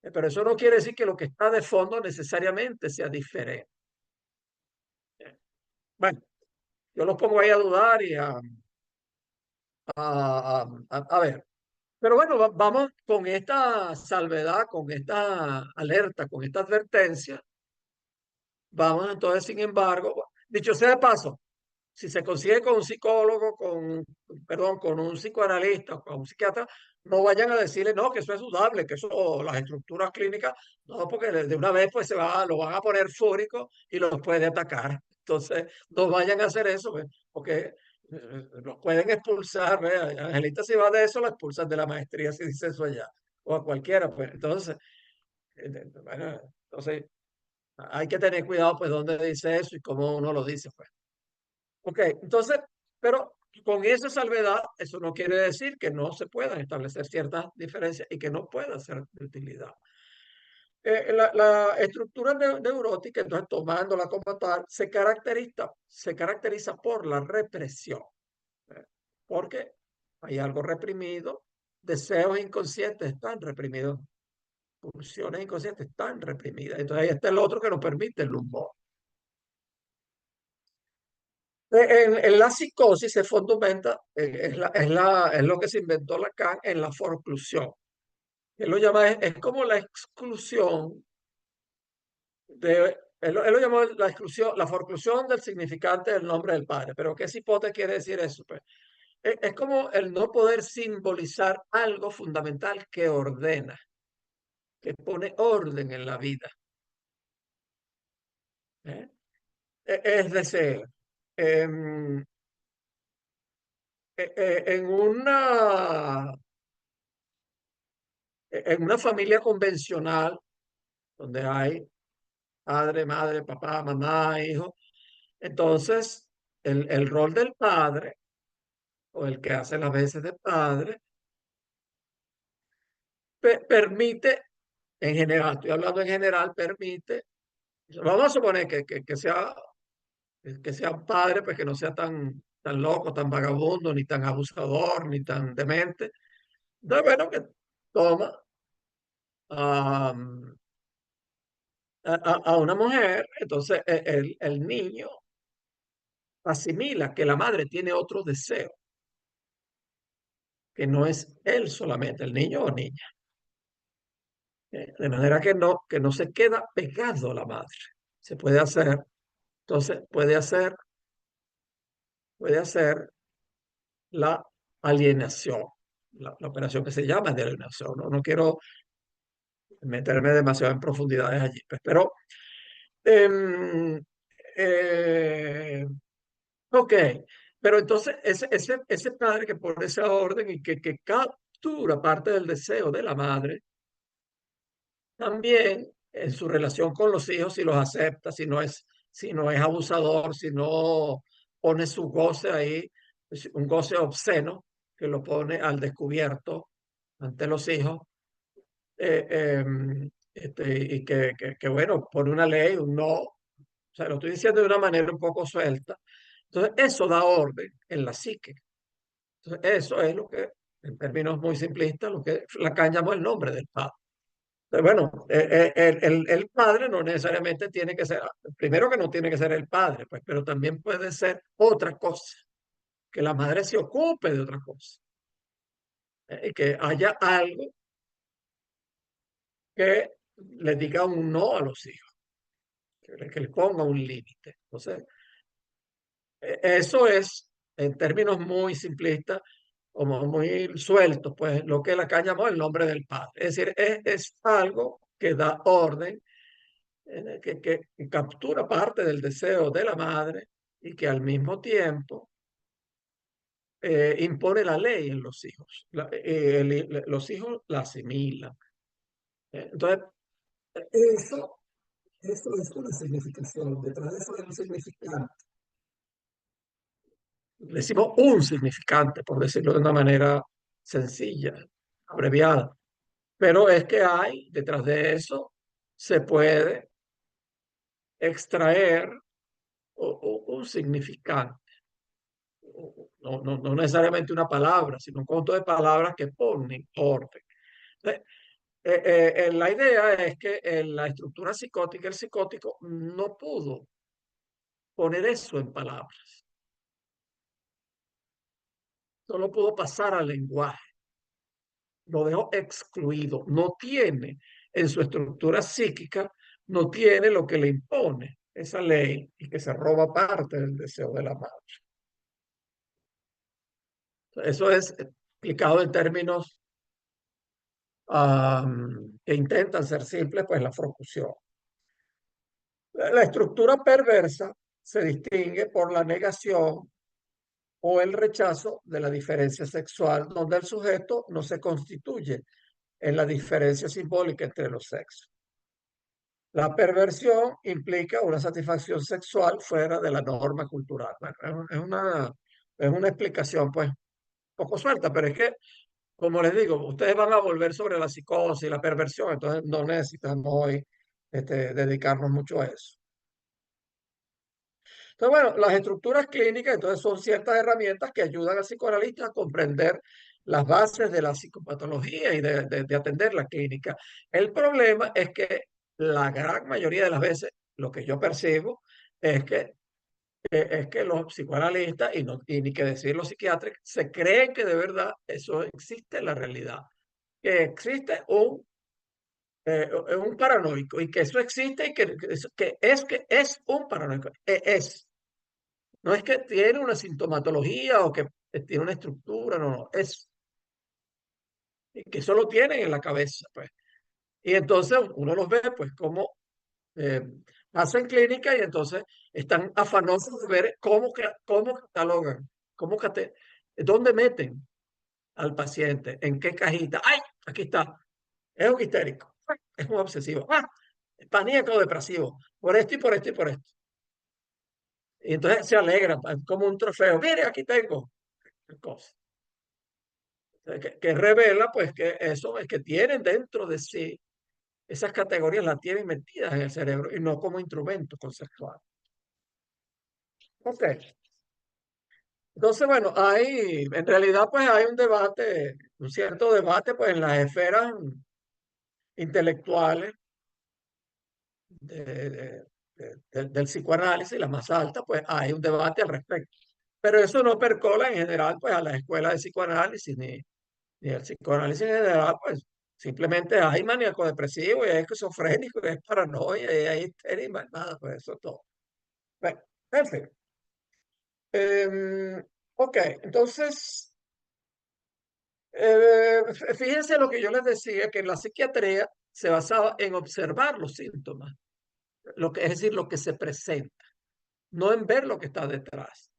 Pero eso no quiere decir que lo que está de fondo necesariamente sea diferente. Bueno, yo los pongo ahí a dudar y a ver. Pero bueno, vamos con esta salvedad, con esta alerta, con esta advertencia. Vamos entonces, sin embargo, dicho sea de paso, si se consigue con un psicólogo, perdón, con un psicoanalista, con un psiquiatra, no vayan a decirle, no, que eso es dudable, que eso, las estructuras clínicas, no, porque de una vez pues lo van a poner fúrico y los puede atacar. Entonces, no vayan a hacer eso, ¿ves? Porque los pueden expulsar, ¿ves? Angelita, si va de eso, la expulsan de la maestría, si dice eso allá, o a cualquiera, pues. Entonces, bueno, entonces hay que tener cuidado, pues, dónde dice eso y cómo uno lo dice, pues. Ok, entonces, pero con esa salvedad, eso no quiere decir que no se puedan establecer ciertas diferencias y que no pueda ser de utilidad. La estructura neurótica, entonces tomándola como tal, se caracteriza por la represión, porque hay algo reprimido, deseos inconscientes están reprimidos pulsiones inconscientes están reprimidas. Entonces ahí está el otro que nos permite el humor. En la psicosis se fundamenta, es lo que se inventó Lacan en la forclusión. Él lo llama, es como la exclusión él lo llamó la exclusión, la forclusión del significante del nombre del padre. Pero ¿qué cipote quiere decir eso? Pues, es como el no poder simbolizar algo fundamental que ordena, que pone orden en la vida. ¿Eh? Es decir, em, en una familia convencional, donde hay padre, madre, papá, mamá, hijo, entonces el rol del padre, o el que hace las veces de padre, permite, en general, estoy hablando en general, permite, vamos a suponer que sea un padre, pues que no sea tan loco, tan vagabundo, ni tan abusador, ni tan demente. Entonces, bueno, que toma a, a una mujer, entonces el niño asimila que la madre tiene otro deseo, que no es él solamente, el niño o niña. De manera que no se queda pegado a la madre. Se puede hacer, entonces puede hacer la alienación, la operación que se llama de alienación. No quiero meterme demasiado en profundidades allí, pues, pero em, eh, ok, pero entonces ese padre que pone esa orden y que captura parte del deseo de la madre, también en su relación con los hijos, si los acepta, si no es abusador, si no pone su goce ahí, un goce obsceno que lo pone al descubierto ante los hijos, y que, bueno, pone una ley, un no, o sea, lo estoy diciendo de una manera un poco suelta. Entonces, eso da orden en la psique. Entonces, eso es lo que, en términos muy simplistas, lo que Lacan llamó el nombre del padre. Bueno, el padre no necesariamente tiene que ser, primero que no tiene que ser el padre, pues, pero también puede ser otra cosa, que la madre se ocupe de otra cosa, y que haya algo que le diga un no a los hijos, que le ponga un límite. Entonces, eso es, en términos muy simplistas, como muy sueltos, pues lo que Lacan llamó el nombre del padre. Es decir, es algo que da orden, que captura parte del deseo de la madre y que al mismo tiempo impone la ley en los hijos. Los hijos la asimilan. Entonces, eso, eso es una significación. Detrás de eso hay un significante. Le decimos un significante, por decirlo de una manera sencilla, abreviada. Pero es que hay, detrás de eso, se puede extraer un significante. No necesariamente una palabra, sino un conjunto de palabras que ponen orden. La idea es que en la estructura psicótica, el psicótico no pudo poner eso en palabras, solo pudo pasar al lenguaje, lo dejó excluido, no tiene en su estructura psíquica, no tiene lo que le impone esa ley y que se roba parte del deseo de la madre. Eso es explicado en términos que intentan ser simples, pues la forclusión. La estructura perversa se distingue por la negación o el rechazo de la diferencia sexual, donde el sujeto no se constituye en la diferencia simbólica entre los sexos. La perversión implica una satisfacción sexual fuera de la norma cultural. Bueno, es una explicación, pues, poco suelta, pero es que, como les digo, ustedes van a volver sobre la psicosis y la perversión, entonces no necesitamos hoy dedicarnos mucho a eso. Entonces, bueno, las estructuras clínicas, entonces, son ciertas herramientas que ayudan al psicoanalista a comprender las bases de la psicopatología y de atender la clínica. El problema es que la gran mayoría de las veces lo que yo percibo es que los psicoanalistas, y ni que decir los psiquiatras, se creen que de verdad eso existe en la realidad, que existe un paranoico y que eso existe y que es un paranoico. Es. No es que tiene una sintomatología o que tiene una estructura, no, no, es y que eso lo tienen en la cabeza, pues. Y entonces uno los ve, pues, como eh, hacen clínica y entonces están afanosos de ver cómo catalogan, dónde meten al paciente, en qué cajita. ¡Ay! Aquí está. Es un histérico. Es un obsesivo. ¡Ah! Paníaco depresivo. Por esto y por esto y por esto. Y entonces se alegra, como un trofeo. Mire, aquí tengo. Cosa. Que revela, pues, que eso es que tienen dentro de sí, esas categorías las tienen metidas en el cerebro y no como instrumento conceptual. Ok. Entonces, bueno, en realidad, pues hay un debate, un cierto debate, pues en las esferas intelectuales de- de- del psicoanálisis, la más alta, pues hay un debate al respecto. Pero eso no percola en general, pues a la escuela de psicoanálisis, ni el psicoanálisis en general, pues simplemente hay maníaco depresivo, y hay esquizofrénico, y hay paranoia, y hay histeria, y más nada, pues eso es todo. Bueno, en fin. Ok, entonces, fíjense lo que yo les decía, que la psiquiatría se basaba en observar los síntomas, es decir, lo que se presenta, no en ver lo que está detrás.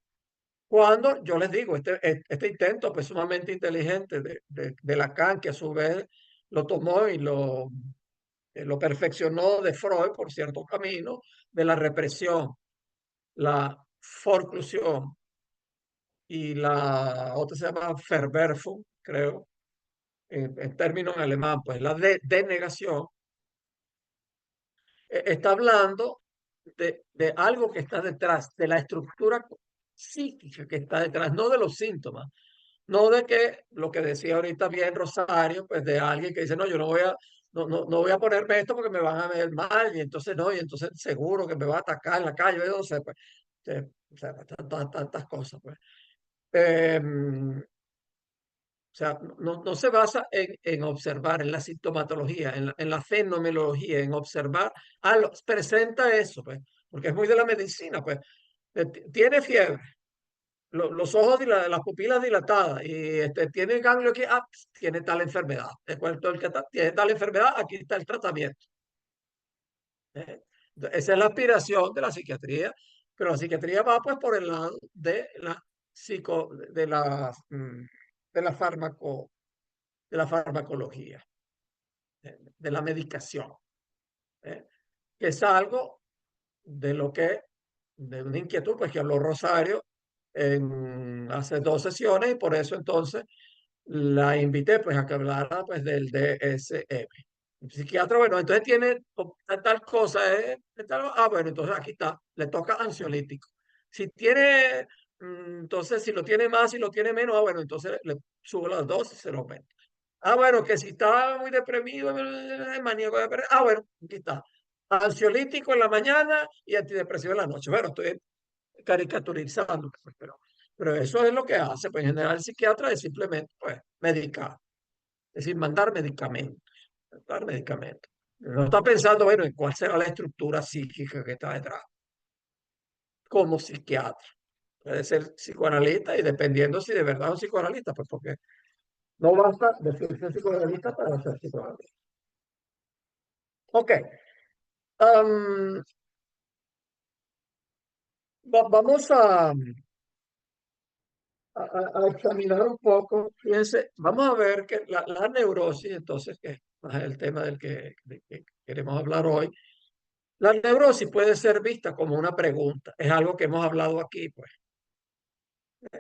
Cuando yo les digo, este intento pues sumamente inteligente de Lacan, que a su vez lo tomó y lo perfeccionó de Freud por cierto camino, de la represión, la forclusión y la otra se llama Verwerfung, creo, en términos en alemán, pues la denegación, está hablando de algo que está detrás, de la estructura psíquica que está detrás, no de los síntomas. No de que lo que decía ahorita bien Rosario, pues de alguien que dice, no, yo no voy a ponerme esto porque me van a ver mal, y entonces no, y entonces seguro que me va a atacar en la calle, yo no sé, pues, o sea, tantas cosas, pues. O sea, no se basa en observar, en la sintomatología, en la fenomenología, en observar, presenta eso, pues, porque es muy de la medicina, pues, tiene fiebre, los ojos, las pupilas dilatadas y tiene ganglio aquí, tiene tal enfermedad. El que tiene tal enfermedad, aquí está el tratamiento. ¿Eh? Esa es la aspiración de la psiquiatría, pero la psiquiatría va pues por el lado de la psico, de la de la farmacología, de la medicación, que es algo de lo que, de una inquietud, pues que habló Rosario hace 2 sesiones y por eso entonces la invité pues a que hablara pues del DSM. El psiquiatra, bueno, entonces tiene tal cosa, bueno, entonces aquí está, le toca ansiolítico. Si tiene, entonces si lo tiene más, si lo tiene menos, bueno, entonces le subo las dosis y se lo aumenta. Bueno, que si está muy deprimido, maníaco depresivo, bueno, aquí está. Ansiolítico en la mañana y antidepresivo en la noche. Bueno, estoy caricaturizando, pues, pero eso es lo que hace, pues en general el psiquiatra es simplemente, pues, medicar, es decir, mandar medicamentos. No está pensando, bueno, en cuál será la estructura psíquica que está detrás, como psiquiatra. Puede ser psicoanalista y dependiendo si de verdad es un psicoanalista, pues porque no basta decirse psicoanalista para ser psicoanalista. Ok. Vamos a examinar un poco. Fíjense, vamos a ver que la neurosis, entonces, que es el tema que queremos hablar hoy, la neurosis puede ser vista como una pregunta. Es algo que hemos hablado aquí, pues.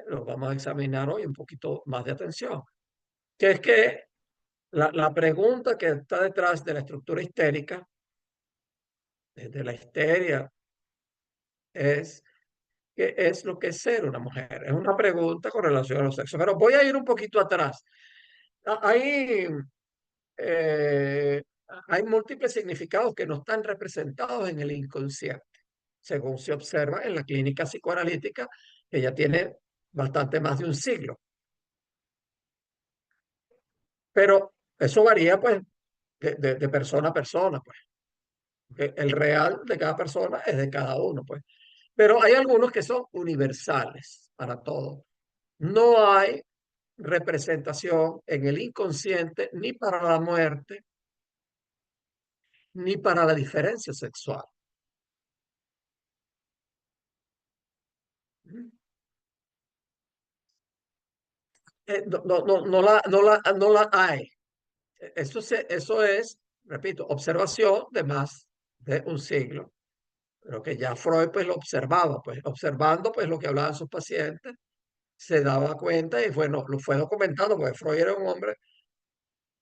Lo vamos a examinar hoy un poquito más de atención. Que es que la pregunta que está detrás de la estructura histérica, de la histeria, es qué es lo que es ser una mujer. Es una pregunta con relación a los sexos. Pero voy a ir un poquito atrás. Hay, eh, hay múltiples significados que no están representados en el inconsciente, según se observa en la clínica psicoanalítica, que ya tiene bastante más de un siglo. Pero eso varía, pues, de persona a persona, pues. El real de cada persona es de cada uno, pues. Pero hay algunos que son universales para todos. No hay representación en el inconsciente ni para la muerte, ni para la diferencia sexual. No la hay. Eso es, repito, observación de más de un siglo. Pero que ya Freud pues lo observaba, pues observando pues lo que hablaban sus pacientes, se daba cuenta y bueno, lo fue documentando, porque Freud era un hombre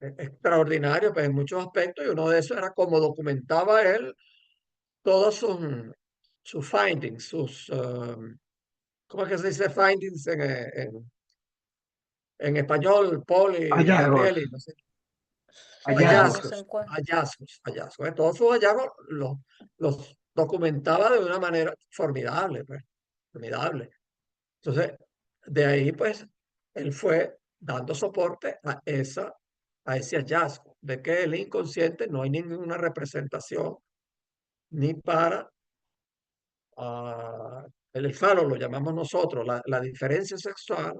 extraordinario pues en muchos aspectos y uno de esos era cómo documentaba él todos sus findings, ¿cómo es que se dice findings en español, Poli, Hallazgos, Gabrieli? No sé. hallazgos. Hallazgos en cuanto. Hallazgos. Todos sus hallazgos los documentaba de una manera formidable, pues, formidable. Entonces, de ahí, pues, él fue dando soporte a ese hallazgo, de que el inconsciente no hay ninguna representación ni para el falo, lo llamamos nosotros, la diferencia sexual,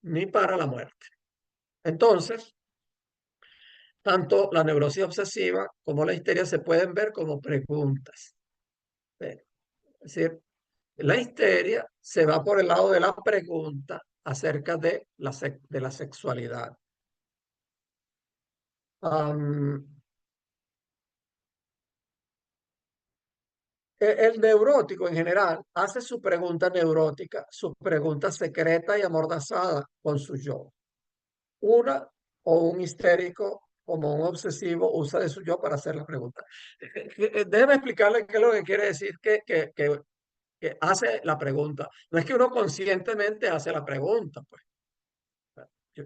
ni para la muerte. Entonces, tanto la neurosis obsesiva como la histeria se pueden ver como preguntas. Es decir, la histeria se va por el lado de la pregunta acerca de la sexualidad. Am, el neurótico en general hace su pregunta neurótica, su pregunta secreta y amordazada con su yo. Una o un histérico como un obsesivo usa de su yo para hacer la pregunta. Déjeme explicarle qué es lo que quiere decir que hace la pregunta. No es que uno conscientemente hace la pregunta, pues.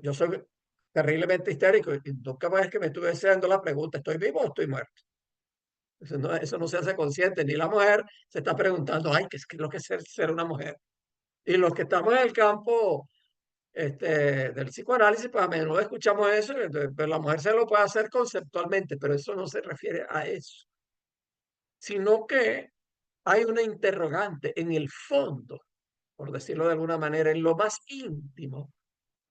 Yo soy terriblemente histérico y nunca más es que me estuve haciendo la pregunta, ¿estoy vivo o estoy muerto? Eso no se hace consciente, ni la mujer se está preguntando, ay, ¿qué es lo que es ser una mujer? Y los que estamos en el campo del psicoanálisis, pues a menudo escuchamos eso, y entonces, pues, la mujer se lo puede hacer conceptualmente, pero eso no se refiere a eso, sino que hay una interrogante en el fondo, por decirlo de alguna manera, en lo más íntimo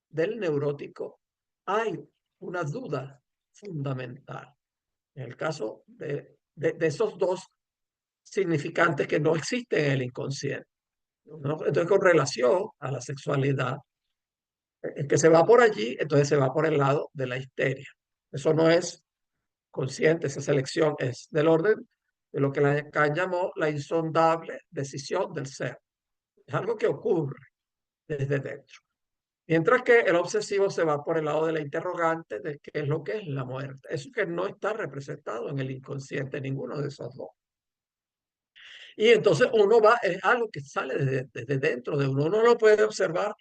del neurótico, hay una duda fundamental. En el caso de esos dos significantes que no existen en el inconsciente, ¿no? Entonces, con relación a la sexualidad, el que se va por allí, entonces se va por el lado de la histeria. Eso no es consciente, esa selección es del orden de lo que Lacan llamó la insondable decisión del ser. Es algo que ocurre desde dentro. Mientras que el obsesivo se va por el lado de la interrogante de qué es lo que es la muerte. Eso que no está representado en el inconsciente, ninguno de esos dos. Y entonces uno va, es algo que sale desde dentro de uno. Uno lo puede observar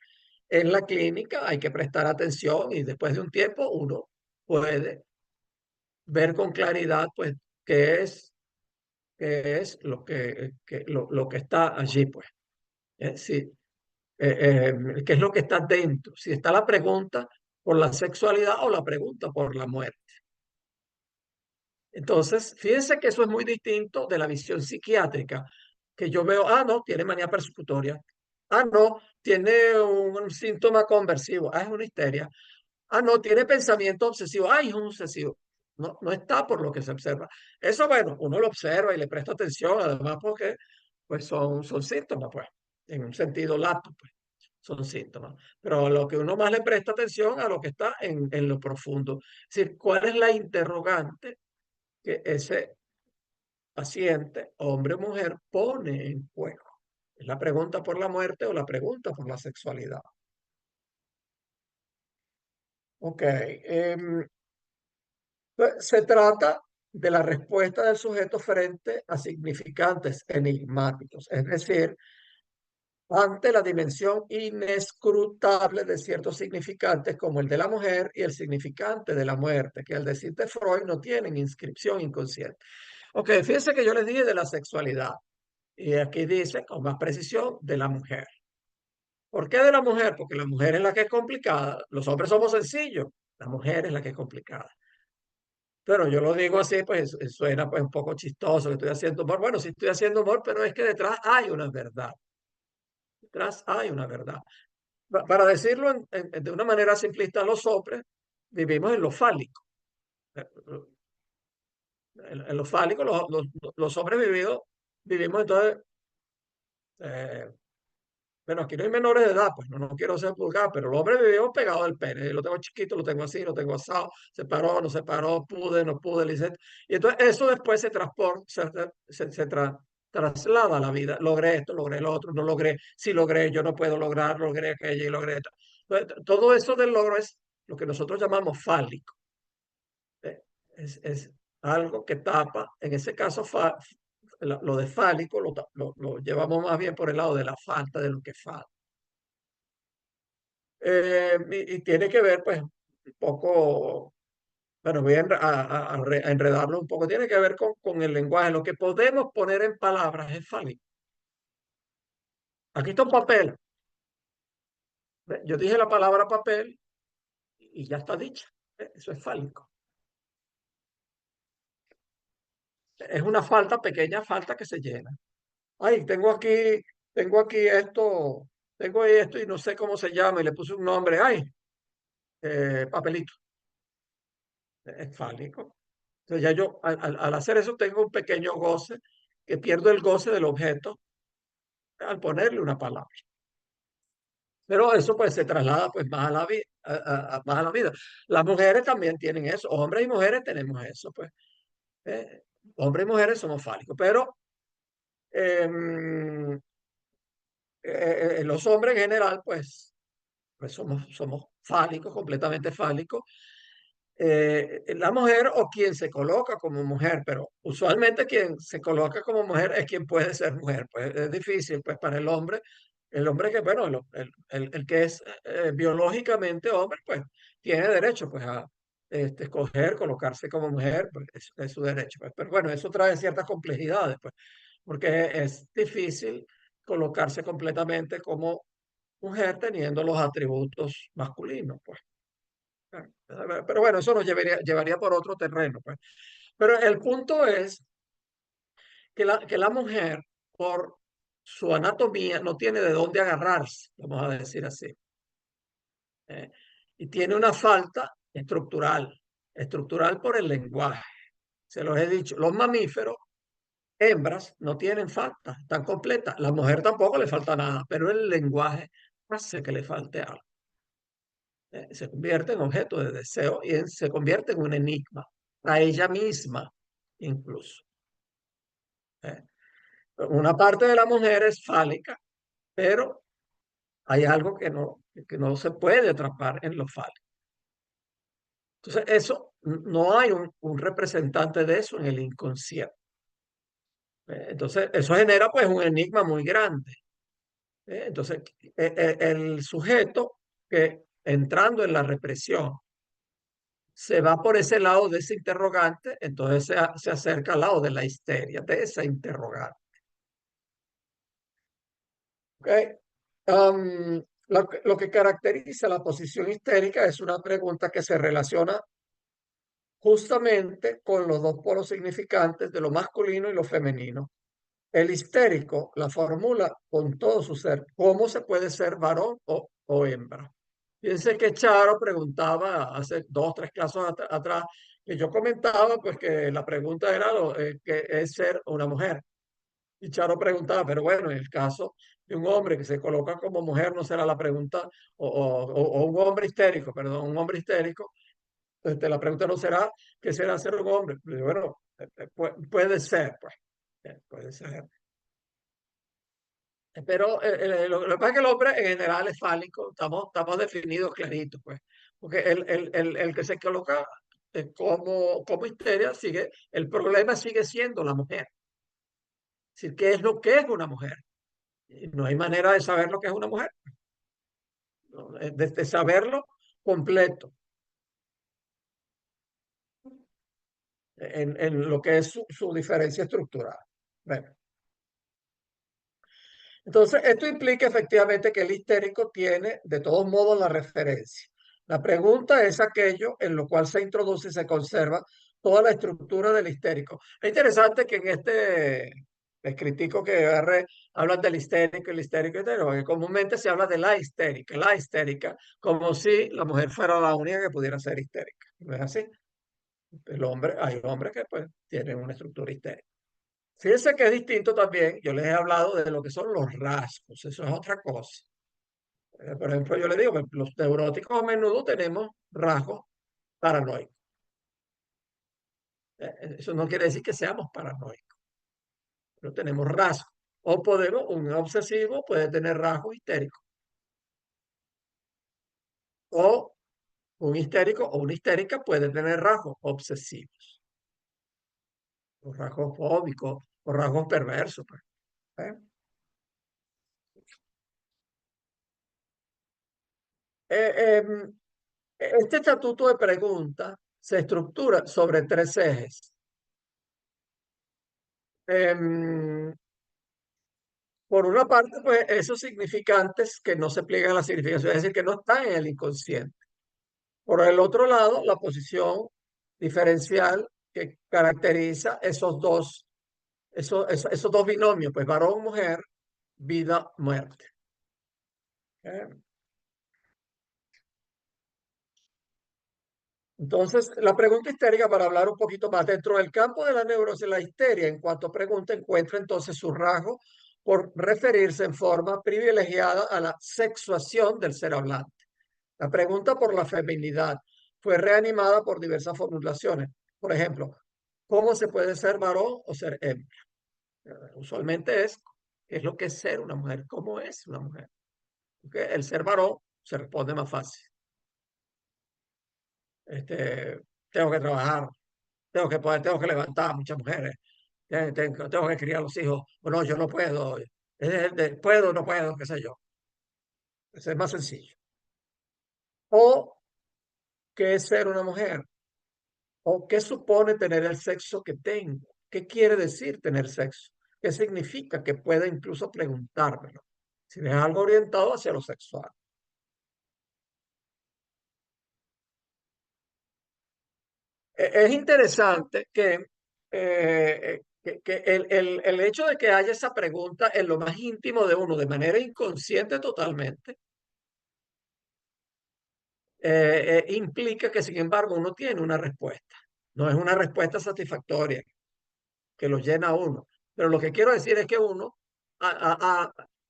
en la clínica, hay que prestar atención y después de un tiempo uno puede ver con claridad, pues, qué es lo que está allí, pues. Sí, qué es lo que está dentro. Si está la pregunta por la sexualidad o la pregunta por la muerte. Entonces, fíjense que eso es muy distinto de la visión psiquiátrica, que yo veo, no, tiene manía persecutoria. No, tiene un síntoma conversivo. Es una histeria. No, tiene pensamiento obsesivo. Es un obsesivo. No, no está por lo que se observa. Eso, bueno, uno lo observa y le presta atención, además porque pues son síntomas, pues, en un sentido lato, pues, son síntomas. Pero lo que uno más le presta atención a lo que está en lo profundo. Es decir, ¿cuál es la interrogante que ese paciente, hombre o mujer, pone en juego? ¿Es la pregunta por la muerte o la pregunta por la sexualidad? Ok. Se trata de la respuesta del sujeto frente a significantes enigmáticos, es decir, ante la dimensión inescrutable de ciertos significantes como el de la mujer y el significante de la muerte, que al decir de Freud no tienen inscripción inconsciente. Ok, fíjense que yo les dije de la sexualidad y aquí dice con más precisión de la mujer. ¿Por qué de la mujer? Porque la mujer es la que es complicada. Los hombres somos sencillos, la mujer es la que es complicada. Pero yo lo digo así, pues suena pues un poco chistoso que estoy haciendo humor. Bueno, sí estoy haciendo humor, pero es que detrás hay una verdad. Detrás hay una verdad. Para decirlo de una manera simplista, los hombres vivimos en lo fálico. En lo fálico, los hombres vivimos entonces, eh, bueno, aquí no hay menores de edad, pues no quiero ser vulgar, pero el hombre vivió pegado al pene. Lo tengo chiquito, lo tengo así, lo tengo asado, se paró, no se paró, pude, no pude, y entonces eso después se transporta, traslada a la vida. Logré esto, logré lo otro, no logré, sí logré, yo no puedo lograr, logré aquello y logré esto. Entonces, todo eso del logro es lo que nosotros llamamos fálico. Es algo que tapa, en ese caso, lo de fálico lo llevamos más bien por el lado de la falta de lo que falta. Y tiene que ver, pues, un poco, bueno, voy a enredarlo un poco, tiene que ver con el lenguaje. Lo que podemos poner en palabras es fálico. Aquí está un papel. Yo dije la palabra papel y ya está dicha. Eso es fálico. Es una falta, pequeña falta que se llena. Ay, tengo ahí esto y no sé cómo se llama y le puse un nombre. Ay, papelito. Es fálico. Entonces ya yo al hacer eso tengo un pequeño goce, que pierdo el goce del objeto al ponerle una palabra. Pero eso pues se traslada pues más a la vida, más a la vida. Las mujeres también tienen eso, hombres y mujeres tenemos eso, pues. Eh, Hombres y mujeres somos fálicos, pero em, los hombres en general pues somos fálicos, completamente fálicos. La mujer o quien se coloca como mujer, pero usualmente quien se coloca como mujer es quien puede ser mujer. Pues es difícil, pues para el hombre que, bueno, el que es biológicamente hombre, pues tiene derecho pues a escoger, colocarse como mujer, pues es su derecho. Pues. Pero bueno, eso trae ciertas complejidades, pues, porque es difícil colocarse completamente como mujer teniendo los atributos masculinos, pues. Pero bueno, eso nos llevaría por otro terreno, pues. Pero el punto es que la mujer, por su anatomía, no tiene de dónde agarrarse, vamos a decir así. Y tiene una falta estructural por el lenguaje. Se los he dicho, los mamíferos, hembras, no tienen falta, están completas. La mujer tampoco le falta nada, pero el lenguaje hace que le falte algo. Se convierte en objeto de deseo y se convierte en un enigma a ella misma incluso. Una parte de la mujer es fálica, pero hay algo que no se puede atrapar en lo fálico. Entonces, eso, no hay un representante de eso en el inconsciente. Entonces, eso genera pues un enigma muy grande. Entonces, el sujeto que entrando en la represión se va por ese lado de ese interrogante, entonces se acerca al lado de la histeria, de esa interrogante. ¿Okay? Lo que caracteriza la posición histérica es una pregunta que se relaciona justamente con los dos polos significantes de lo masculino y lo femenino. El histérico la formula con todo su ser. ¿Cómo se puede ser varón o hembra? Fíjense que Charo preguntaba hace 2, 3 clases atrás, que yo comentaba pues que la pregunta era que es ser una mujer. Y Charo preguntaba, pero bueno, en el caso de un hombre que se coloca como mujer, no será la pregunta, o un hombre histérico, perdón, un hombre histérico, la pregunta no será qué será ser un hombre. Pero bueno, puede ser, pues, puede ser. Pero lo que pasa es que el hombre en general es fálico, estamos definidos claritos, pues. Porque el que se coloca como histeria, el problema sigue siendo la mujer. Es decir, ¿qué es lo que es una mujer? Y no hay manera de saber lo que es una mujer, ¿no? De saberlo completo en lo que es su diferencia estructural. Bueno, entonces, esto implica efectivamente que el histérico tiene de todos modos la referencia. La pregunta es aquello en lo cual se introduce y se conserva toda la estructura del histérico. Es interesante que en este escritico que agarré hablan del histérico, el histérico, porque comúnmente se habla de la histérica, como si la mujer fuera la única que pudiera ser histérica. ¿No es así? Hay hombres que pues tienen una estructura histérica. Fíjense que es distinto también, yo les he hablado de lo que son los rasgos, eso es otra cosa. Por ejemplo, yo les digo, los neuróticos a menudo tenemos rasgos paranoicos. Eso no quiere decir que seamos paranoicos, pero tenemos rasgos. O un obsesivo puede tener rasgos histéricos. O un histérico o una histérica puede tener rasgos obsesivos, o rasgos fóbicos, o rasgos perversos, pues. ¿Eh? Em, Este estatuto de preguntas se estructura sobre tres ejes. Em, por una parte, pues esos significantes que no se pliegan a la significación, es decir, que no están en el inconsciente. Por el otro lado, la posición diferencial que caracteriza esos dos binomios, pues varón-mujer, vida-muerte. Entonces, la pregunta histérica, para hablar un poquito más, dentro del campo de la neurosis, la histeria, en cuanto a pregunta, encuentra entonces su rasgo por referirse en forma privilegiada a la sexuación del ser hablante. La pregunta por la feminidad fue reanimada por diversas formulaciones. Por ejemplo, ¿cómo se puede ser varón o ser hembra? Usualmente ¿qué es lo que es ser una mujer? ¿Cómo es una mujer? Porque el ser varón se responde más fácil. Tengo que trabajar, tengo que levantar a muchas mujeres, tengo que criar a los hijos, o no, yo no puedo, puedo, no puedo, qué sé yo. Ese es más sencillo. O qué es ser una mujer, o qué supone tener el sexo que tengo, qué quiere decir tener sexo, qué significa, que pueda incluso preguntármelo, si es algo orientado hacia lo sexual. Es interesante que el hecho de que haya esa pregunta en lo más íntimo de uno, de manera inconsciente totalmente, implica que, sin embargo, uno tiene una respuesta. No es una respuesta satisfactoria que lo llena a uno. Pero lo que quiero decir es que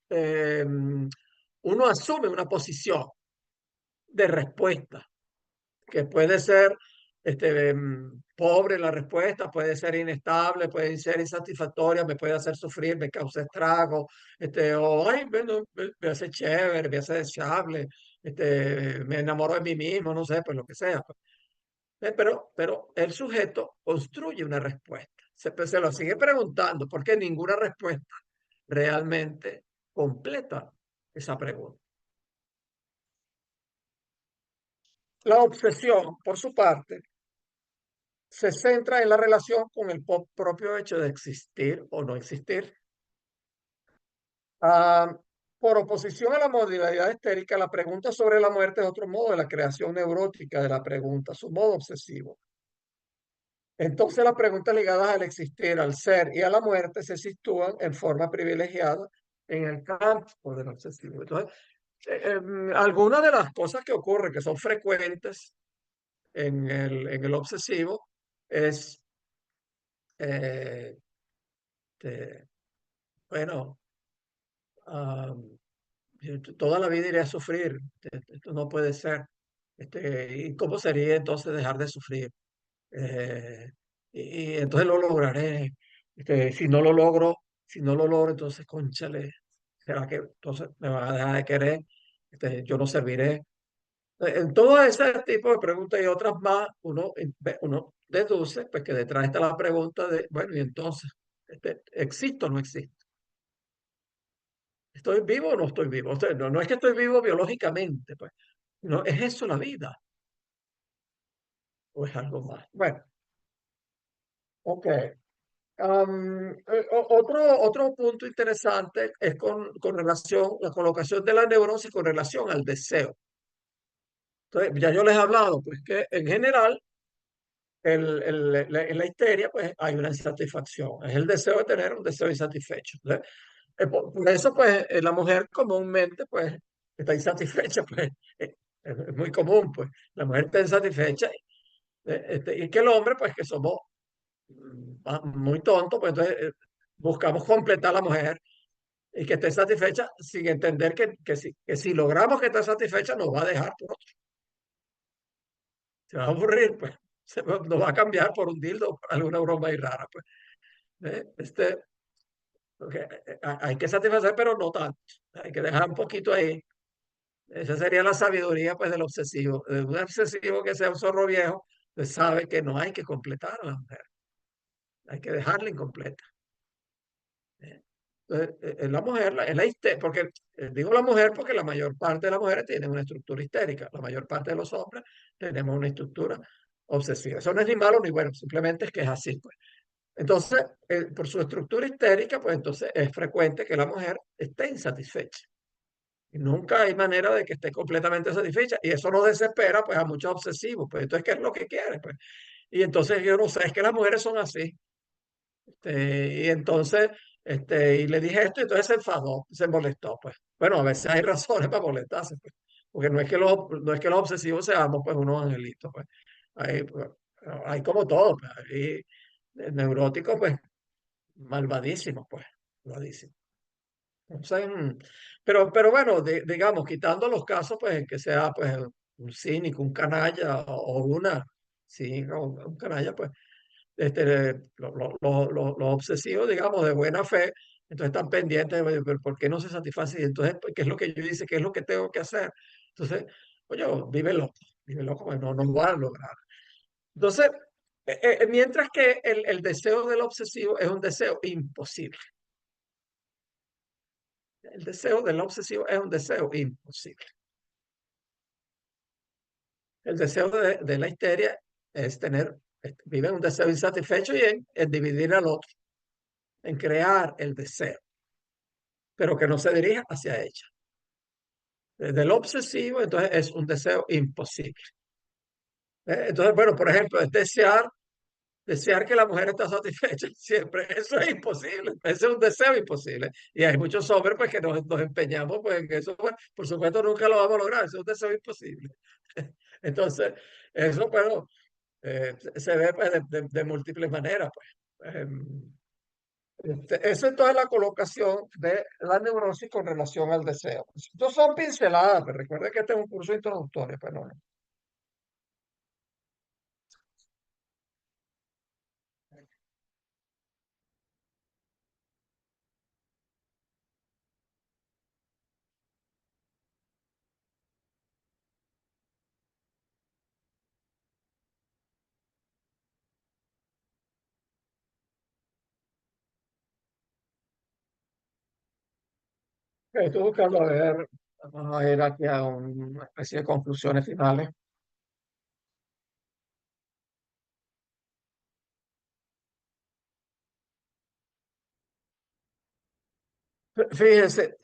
eh, uno asume una posición de respuesta que puede ser pobre la respuesta, puede ser inestable, puede ser insatisfactoria, me puede hacer sufrir, me causa estrago, o ay, bueno, me hace chévere, me hace deseable, me enamoro de mí mismo, no sé, pues lo que sea. Pues. Pero el sujeto construye una respuesta. Se lo sigue preguntando porque ninguna respuesta realmente completa esa pregunta. La obsesión, por su parte, se centra en la relación con el propio hecho de existir o no existir. Ah, por oposición a la modalidad histérica, la pregunta sobre la muerte es otro modo de la creación neurótica de la pregunta, su modo obsesivo. Entonces las preguntas ligadas al existir, al ser y a la muerte se sitúan en forma privilegiada en el campo del obsesivo. Entonces, algunas de las cosas que ocurren, que son frecuentes en el obsesivo, es eh, bueno, ah, toda la vida iré a sufrir, esto no puede ser. ¿Y cómo sería entonces dejar de sufrir? Eh, y entonces lo lograré. Si no lo logro, entonces, cónchale, ¿será que entonces me van a dejar de querer? Yo no serviré. En todo ese tipo de preguntas y otras más, uno deduce pues, que detrás está la pregunta de, bueno, y entonces, ¿existo o no existo? ¿Estoy vivo o no estoy vivo? O sea, no es que estoy vivo biológicamente, pues, no, ¿es eso la vida? ¿O es algo más? Bueno, ok. Otro punto interesante es con relación, la colocación de la neurosis con relación al deseo. Entonces, ya yo les he hablado, pues que en general en la histeria, pues hay una insatisfacción. Es el deseo de tener un deseo insatisfecho. ¿Verdad? Por eso, pues, la mujer comúnmente, pues, está insatisfecha, pues, es muy común, pues, la mujer está insatisfecha y que el hombre, pues, que somos muy tontos, pues, entonces buscamos completar a la mujer y que esté satisfecha sin entender que si logramos que esté satisfecha, nos va a dejar por otro. Se va a aburrir, pues, nos va a cambiar por un dildo, por alguna broma ahí rara, pues. Porque hay que satisfacer, pero no tanto. Hay que dejar un poquito ahí. Esa sería la sabiduría pues del obsesivo. Un obsesivo que sea un zorro viejo, pues sabe que no hay que completar a la mujer. Hay que dejarla incompleta. ¿Eh? Entonces, la mujer, porque digo la mujer porque la mayor parte de las mujeres tienen una estructura histérica. La mayor parte de los hombres tenemos una estructura obsesiva. Eso no es ni malo ni bueno, simplemente es que es así, pues. Entonces, por su estructura histérica, pues entonces es frecuente que la mujer esté insatisfecha. Y nunca hay manera de que esté completamente satisfecha. Y eso nos desespera, pues, a muchos obsesivos. Pues entonces, ¿qué es lo que quiere? Pues, y entonces yo no sé, es que las mujeres son así. Y entonces, y le dije esto, y entonces se enfadó, se molestó, pues. Bueno, a veces hay razones para molestarse, pues. Porque no es que los obsesivos seamos, pues, unos angelitos, pues. Pues, hay como todo, pues. Hay neuróticos, pues malvadísimo, pues, malvadísimo. Entonces, pero bueno, digamos, quitando los casos, pues, en que sea, pues, un cínico, un canalla o una, sí, no, un canalla, pues, los obsesivos, digamos, de buena fe, entonces están pendientes de, "Oye, pero ¿por qué no se satisface? Y entonces, pues, ¿qué es lo que yo hice? ¿Qué es lo que tengo que hacer? Entonces, oye, vive loco, pues, no lo van a lograr. Entonces, mientras que el deseo del obsesivo es un deseo imposible. El deseo del obsesivo es un deseo imposible. El deseo de la histeria es vive un deseo insatisfecho y en dividir al otro, en crear el deseo, pero que no se dirija hacia ella. Del obsesivo, entonces es un deseo imposible. Entonces, bueno, por ejemplo, es desear que la mujer esté satisfecha siempre. Eso es imposible. Ese es un deseo imposible. Y hay muchos hombres pues, que nos empeñamos pues, en eso. Pues, por supuesto, nunca lo vamos a lograr. Eso es un deseo imposible. Entonces, eso, bueno, se ve pues, de múltiples maneras. Pues. Eso entonces es la colocación de la neurosis con relación al deseo. Estos son pinceladas, pero recuerden que este es un curso introductorio, pero no. Estoy buscando a ver, vamos a ir aquí a una especie de conclusiones finales. Fíjense,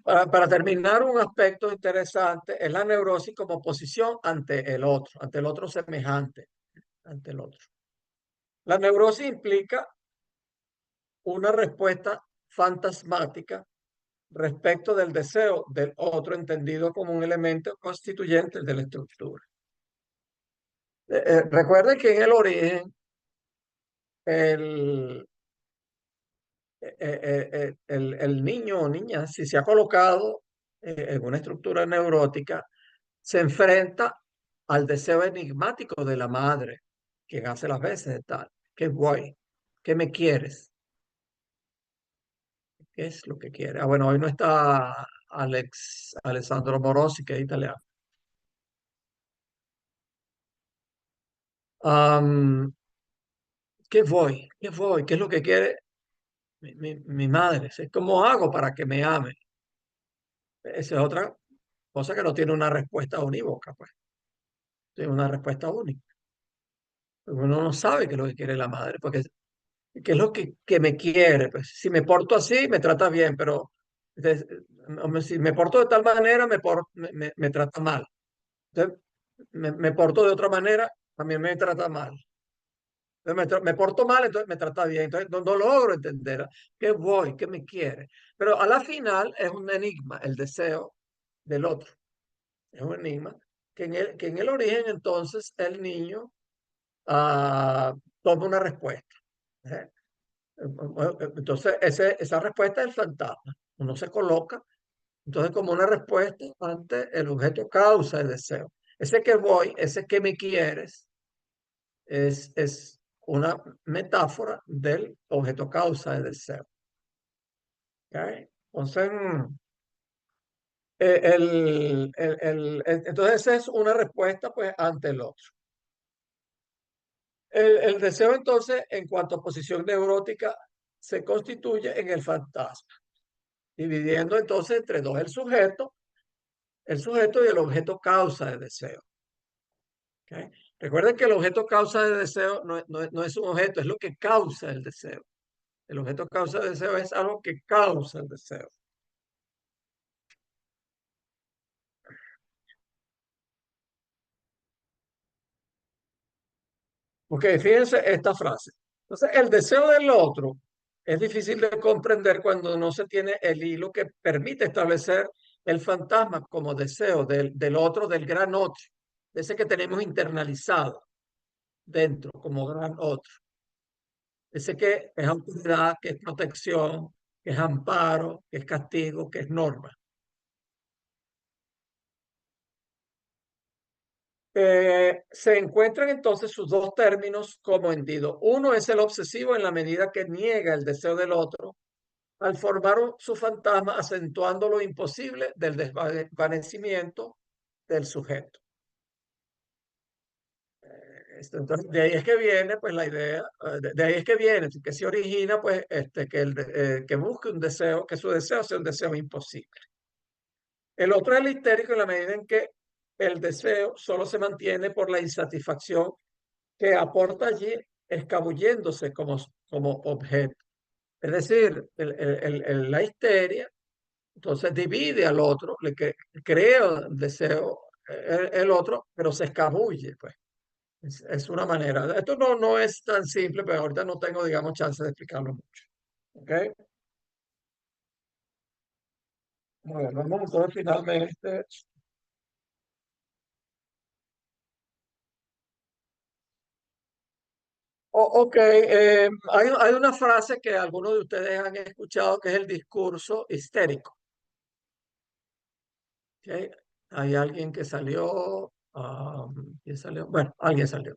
para terminar, un aspecto interesante es la neurosis como posición ante el otro semejante, ante el otro. La neurosis implica una respuesta fantasmática respecto del deseo del otro entendido como un elemento constituyente de la estructura. Recuerden que en el origen el, el niño o niña, si se ha colocado en una estructura neurótica, se enfrenta al deseo enigmático de la madre, quien hace las veces de tal. ¿Qué voy? ¿Qué me quieres? ¿Qué es lo que quiere? Ah, bueno, hoy no está Alessandro Morosi, que es italiano. ¿Qué voy? ¿Qué voy? ¿Qué es lo que quiere mi madre? ¿Cómo hago para que me ame? Esa es otra cosa que no tiene una respuesta unívoca, pues. Tiene una respuesta única. Uno no sabe qué es lo que quiere la madre, porque qué es lo que me quiere. Pues si me porto así, me trata bien, pero entonces, si me porto de tal manera, me trata mal. Entonces, me porto de otra manera, también me trata mal. Entonces, me porto mal, entonces me trata bien. Entonces, no logro entender qué voy, qué me quiere. Pero a la final es un enigma, el deseo del otro. Es un enigma que en el origen, entonces, el niño toma una respuesta. ¿Eh? Entonces, esa respuesta es el fantasma. Uno se coloca, entonces, como una respuesta ante el objeto causa del deseo. Ese que voy, ese que me quieres, es una metáfora del objeto causa del deseo. ¿Ok? Entonces, entonces, esa es una respuesta pues, ante el otro. El deseo, entonces, en cuanto a posición neurótica, se constituye en el fantasma, dividiendo entonces entre dos el sujeto y el objeto causa de deseo. ¿Okay? Recuerden que el objeto causa de deseo no es un objeto, es lo que causa el deseo. El objeto causa de deseo es algo que causa el deseo. Ok, fíjense esta frase. Entonces, el deseo del otro es difícil de comprender cuando no se tiene el hilo que permite establecer el fantasma como deseo del otro, del gran otro, ese que tenemos internalizado dentro como gran otro, ese que es autoridad, que es protección, que es amparo, que es castigo, que es norma. Se encuentran entonces sus dos términos como hendido. Uno es el obsesivo en la medida que niega el deseo del otro al formar su fantasma, acentuando lo imposible del desvanecimiento del sujeto. Entonces, de ahí es que viene, pues, la idea, de ahí es que viene, que se origina, pues, que busque un deseo, que su deseo sea un deseo imposible. El otro es el histérico en la medida en que el deseo solo se mantiene por la insatisfacción que aporta allí, escabulléndose como objeto. Es decir, la histeria entonces divide al otro, crea deseo el otro, pero se escabulle, pues. Es una manera. Esto no es tan simple, pero ahorita no tengo, digamos, chance de explicarlo mucho. ¿Ok? Bueno, vamos entonces finalmente. Ok, hay una frase que algunos de ustedes han escuchado que es el discurso histérico. ¿Ok? Hay alguien que salió, ¿quién salió? Bueno, alguien salió.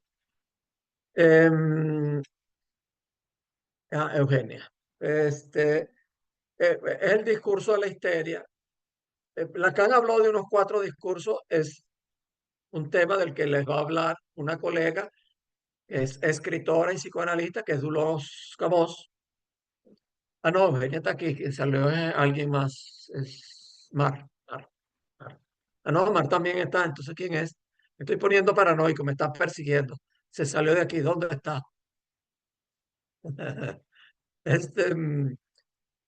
Em, Eugenia. Es el discurso de la histeria. Lacan habló de unos 4 discursos, es un tema del que les va a hablar una colega, que es escritora y psicoanalista, que es Dolores Camós. Ah, no, Eugenia está aquí, que salió alguien más, es Mar. Ah, no, Mar también está, entonces ¿quién es? Me estoy poniendo paranoico, me está persiguiendo. Se salió de aquí, ¿dónde está? Este,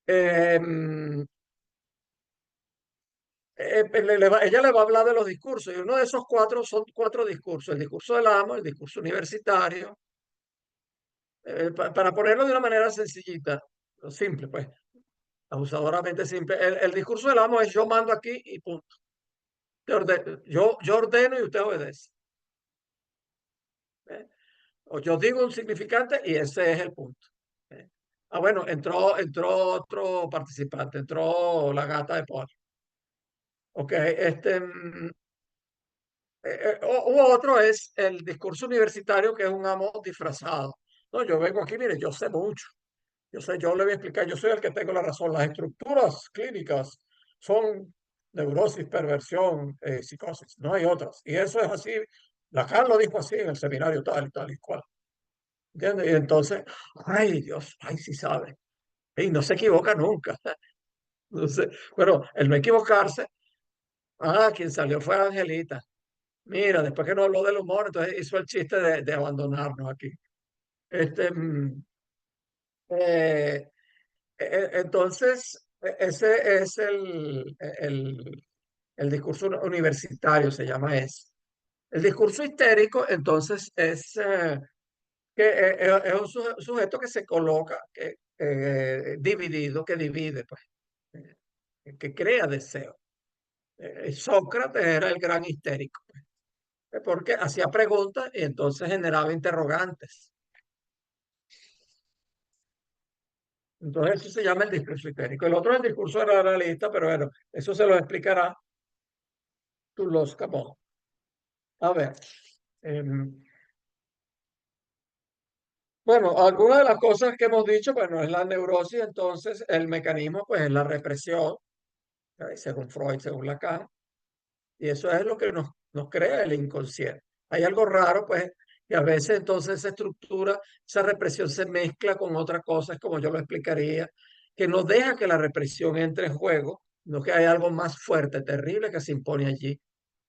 em, ella le va a hablar de los discursos y uno de esos 4 son 4 discursos, el discurso del amo, el discurso universitario, para ponerlo de una manera sencillita, simple, pues, abusadoramente simple. El discurso del amo es yo mando aquí y punto. Yo ordeno y usted obedece. ¿Eh? O yo digo un significante y ese es el punto. ¿Eh? Ah, bueno, entró otro participante, entró la gata de Paul. Ok, otro es el discurso universitario, que es un amo disfrazado. No, yo vengo aquí, mire, yo sé mucho. Yo le voy a explicar, yo soy el que tengo la razón. Las estructuras clínicas son neurosis, perversión, psicosis, no hay otras. Y eso es así Lacan lo dijo así en el seminario tal y cual. ¿Entiendes? Y entonces, ay Dios, ay sí sabe. Y no se equivoca nunca. No sé, pero el no equivocarse, quien salió fue Angelita. Mira, después que nos habló del humor, entonces hizo el chiste de abandonarnos aquí. Este, eh, entonces, ese es el discurso universitario, se llama ese. El discurso histérico, entonces, es es un sujeto que se coloca dividido, que divide, pues, que crea deseo. Sócrates era el gran histérico, pues, porque hacía preguntas y entonces generaba interrogantes. Entonces eso se llama el discurso histérico. El otro es el discurso realista, pero bueno, eso se lo explicará Toulouse Camon. A ver, em, bueno, algunas de las cosas que hemos dicho, bueno, es la neurosis, entonces el mecanismo pues es la represión, según Freud, según Lacan. Y eso es lo que nos crea el inconsciente. Hay algo raro, pues, que a veces entonces esa estructura, esa represión se mezcla con otras cosas, como yo lo explicaría, que no deja que la represión entre en juego, no que hay algo más fuerte, terrible que se impone allí.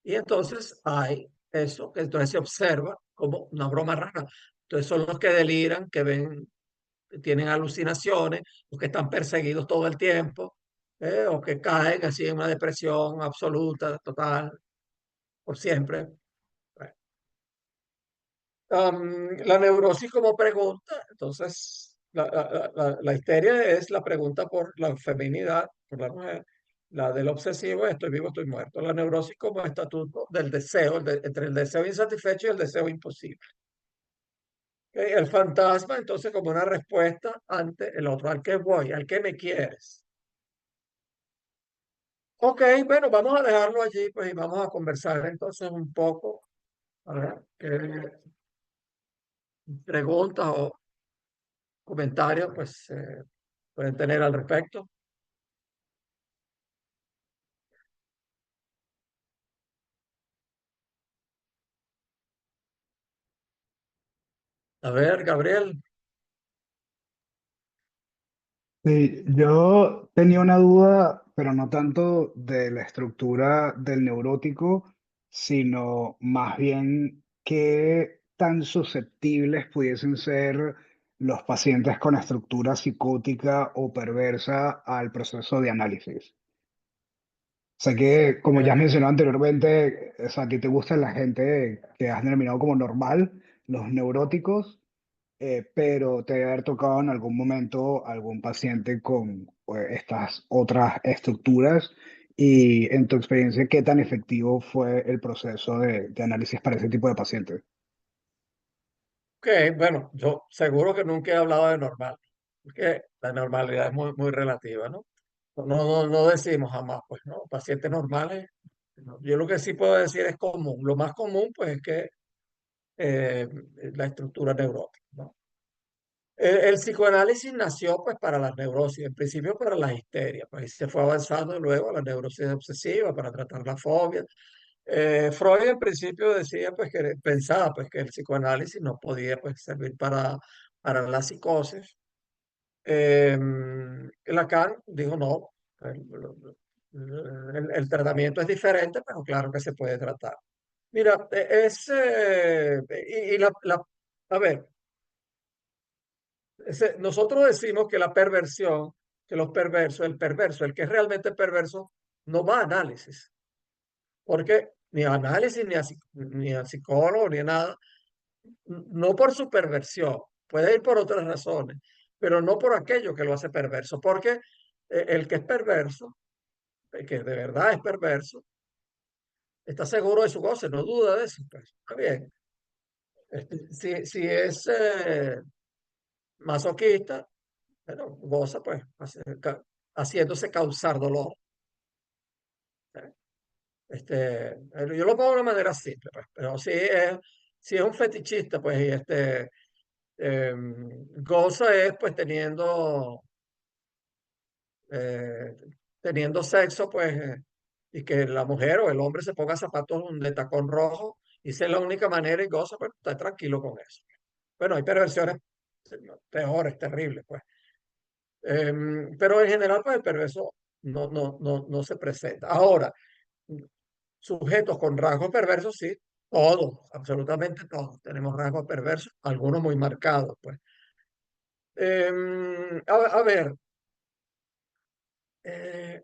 Y entonces hay eso, que entonces se observa como una broma rara. Entonces son los que deliran, que ven, que tienen alucinaciones, los que están perseguidos todo el tiempo, o que caen así en una depresión absoluta, total, por siempre. Bueno, la neurosis como pregunta, entonces la histeria es la pregunta por la feminidad, por la mujer, la del obsesivo, estoy vivo, estoy muerto. La neurosis como estatuto del deseo, entre el deseo insatisfecho y el deseo imposible. El fantasma, entonces, como una respuesta ante el otro, al que voy, al que me quieres. Ok, bueno, vamos a dejarlo allí, pues, y vamos a conversar entonces un poco, a ver, qué preguntas o comentarios, pues, pueden tener al respecto. A ver, Gabriel. Sí, yo tenía una duda, pero no tanto de la estructura del neurótico, sino más bien qué tan susceptibles pudiesen ser los pacientes con estructura psicótica o perversa al proceso de análisis. Sé que, como ya has Eh, mencionado anteriormente, o sea, a ti te gusta la gente que has denominado como normal, los neuróticos, pero te debe haber tocado en algún momento algún paciente con estas otras estructuras y en tu experiencia, ¿qué tan efectivo fue el proceso de análisis para ese tipo de pacientes? ok, bueno, yo seguro que nunca he hablado de normal, porque la normalidad es muy relativa, ¿no? No decimos jamás, pues, ¿no? Pacientes normales. No. Yo lo que sí puedo decir es común. Lo más común, pues, es que eh, la estructura neurótica, ¿no? El psicoanálisis nació, pues, para las neurosis, en principio para las histerias, pues, y se fue avanzando luego a la neurosis obsesiva para tratar la fobia. Freud en principio decía, pues, que pensaba, pues, que el psicoanálisis no podía, pues, servir para la psicosis. Lacan dijo no, el, el tratamiento es diferente, pero claro que se puede tratar. Mira, a ver, nosotros decimos que la perversión, que los perversos, el perverso, el que es realmente perverso, no va a análisis, porque ni a análisis, ni a psicólogo, ni a nada, no por su perversión, puede ir por otras razones, pero no por aquello que lo hace perverso, porque el que es perverso, el que de verdad es perverso, está seguro de su goce, no duda de eso, pues, está bien. Si es masoquista, bueno, goza, pues, haciéndose causar dolor. ¿Eh? Yo lo pongo de una manera simple, pues, pero si es un fetichista, pues, y goza es, pues, eh, teniendo sexo, pues, y que la mujer o el hombre se ponga zapatos de tacón rojo y esa es la única manera y goza, pues está tranquilo con eso. Bueno, hay perversiones peores, terribles, pues. Pero en general, pues el perverso no se presenta. Ahora, sujetos con rasgos perversos, sí, todos, absolutamente todos, tenemos rasgos perversos, algunos muy marcados, pues. A ver, eh,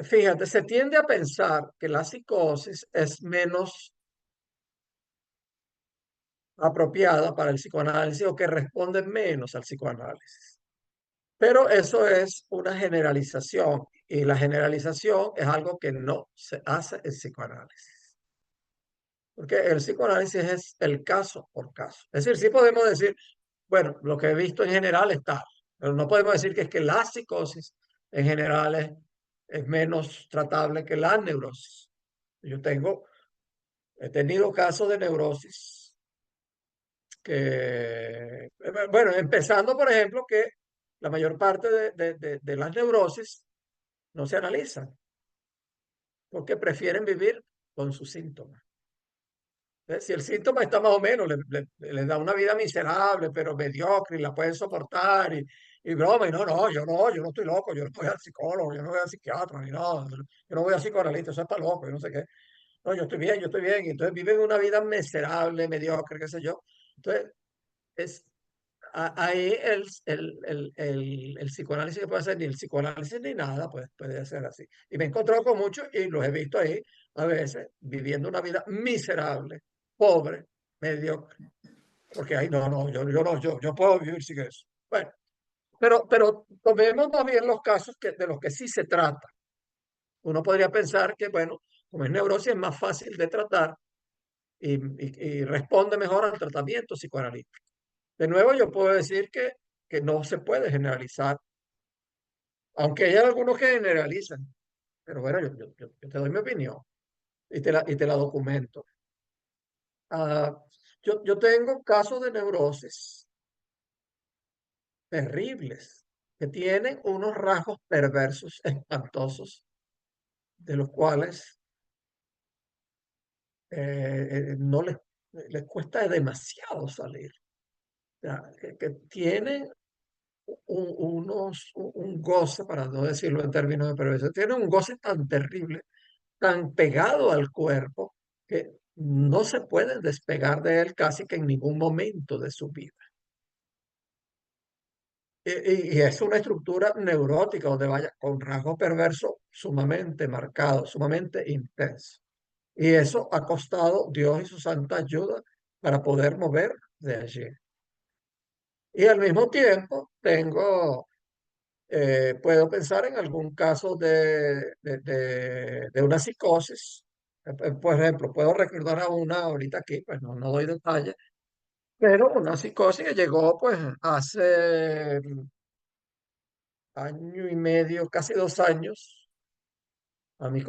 fíjate, se tiende a pensar que la psicosis es menos apropiada para el psicoanálisis o que responde menos al psicoanálisis. Pero eso es una generalización y la generalización es algo que no se hace en psicoanálisis. Porque el psicoanálisis es el caso por caso. Es decir, sí podemos decir, bueno, lo que he visto en general está, pero no podemos decir que es que la psicosis en general es menos tratable que la neurosis. He tenido casos de neurosis que, bueno, empezando por ejemplo que la mayor parte de las neurosis no se analizan porque prefieren vivir con sus síntomas. Si el síntoma está más o menos, le da una vida miserable, pero mediocre, y la pueden soportar, y broma, y yo no estoy loco, yo no voy al psicólogo, yo no voy al psiquiatra, ni nada, yo no voy al psicoanalista, eso está loco, yo no sé qué. No, yo estoy bien, y entonces viven una vida miserable, mediocre, qué sé yo. Entonces, es ahí el psicoanálisis que puede hacer, ni el psicoanálisis ni nada, pues puede ser así. Y me he encontrado con muchos y los he visto ahí a veces viviendo una vida miserable, pobre, mediocre. Porque ahí yo puedo vivir sin eso. Bueno, pero tomemos más bien los casos de los que sí se trata. Uno podría pensar que, bueno, como es neurosis es más fácil de tratar y responde mejor al tratamiento psicoanalítico. De nuevo, yo puedo decir que no se puede generalizar, aunque hay algunos que generalizan, pero bueno, yo te doy mi opinión y te la documento. Ah, yo tengo casos de neurosis terribles que tienen unos rasgos perversos espantosos, de los cuales no les cuesta demasiado salir. O sea, que tienen un goce, para no decirlo en términos de perverso, tiene un goce tan terrible, tan pegado al cuerpo, que no se pueden despegar de él casi que en ningún momento de su vida. Y es una estructura neurótica donde vaya con rasgo perverso sumamente marcado, sumamente intenso. Y eso ha costado Dios y su santa ayuda para poder mover de allí. Y al mismo tiempo puedo pensar en algún caso de una psicosis. Por ejemplo, puedo recordar a una ahorita aquí, pues no doy detalles, pero una psicosis que llegó pues hace año y medio, casi 2 años, mi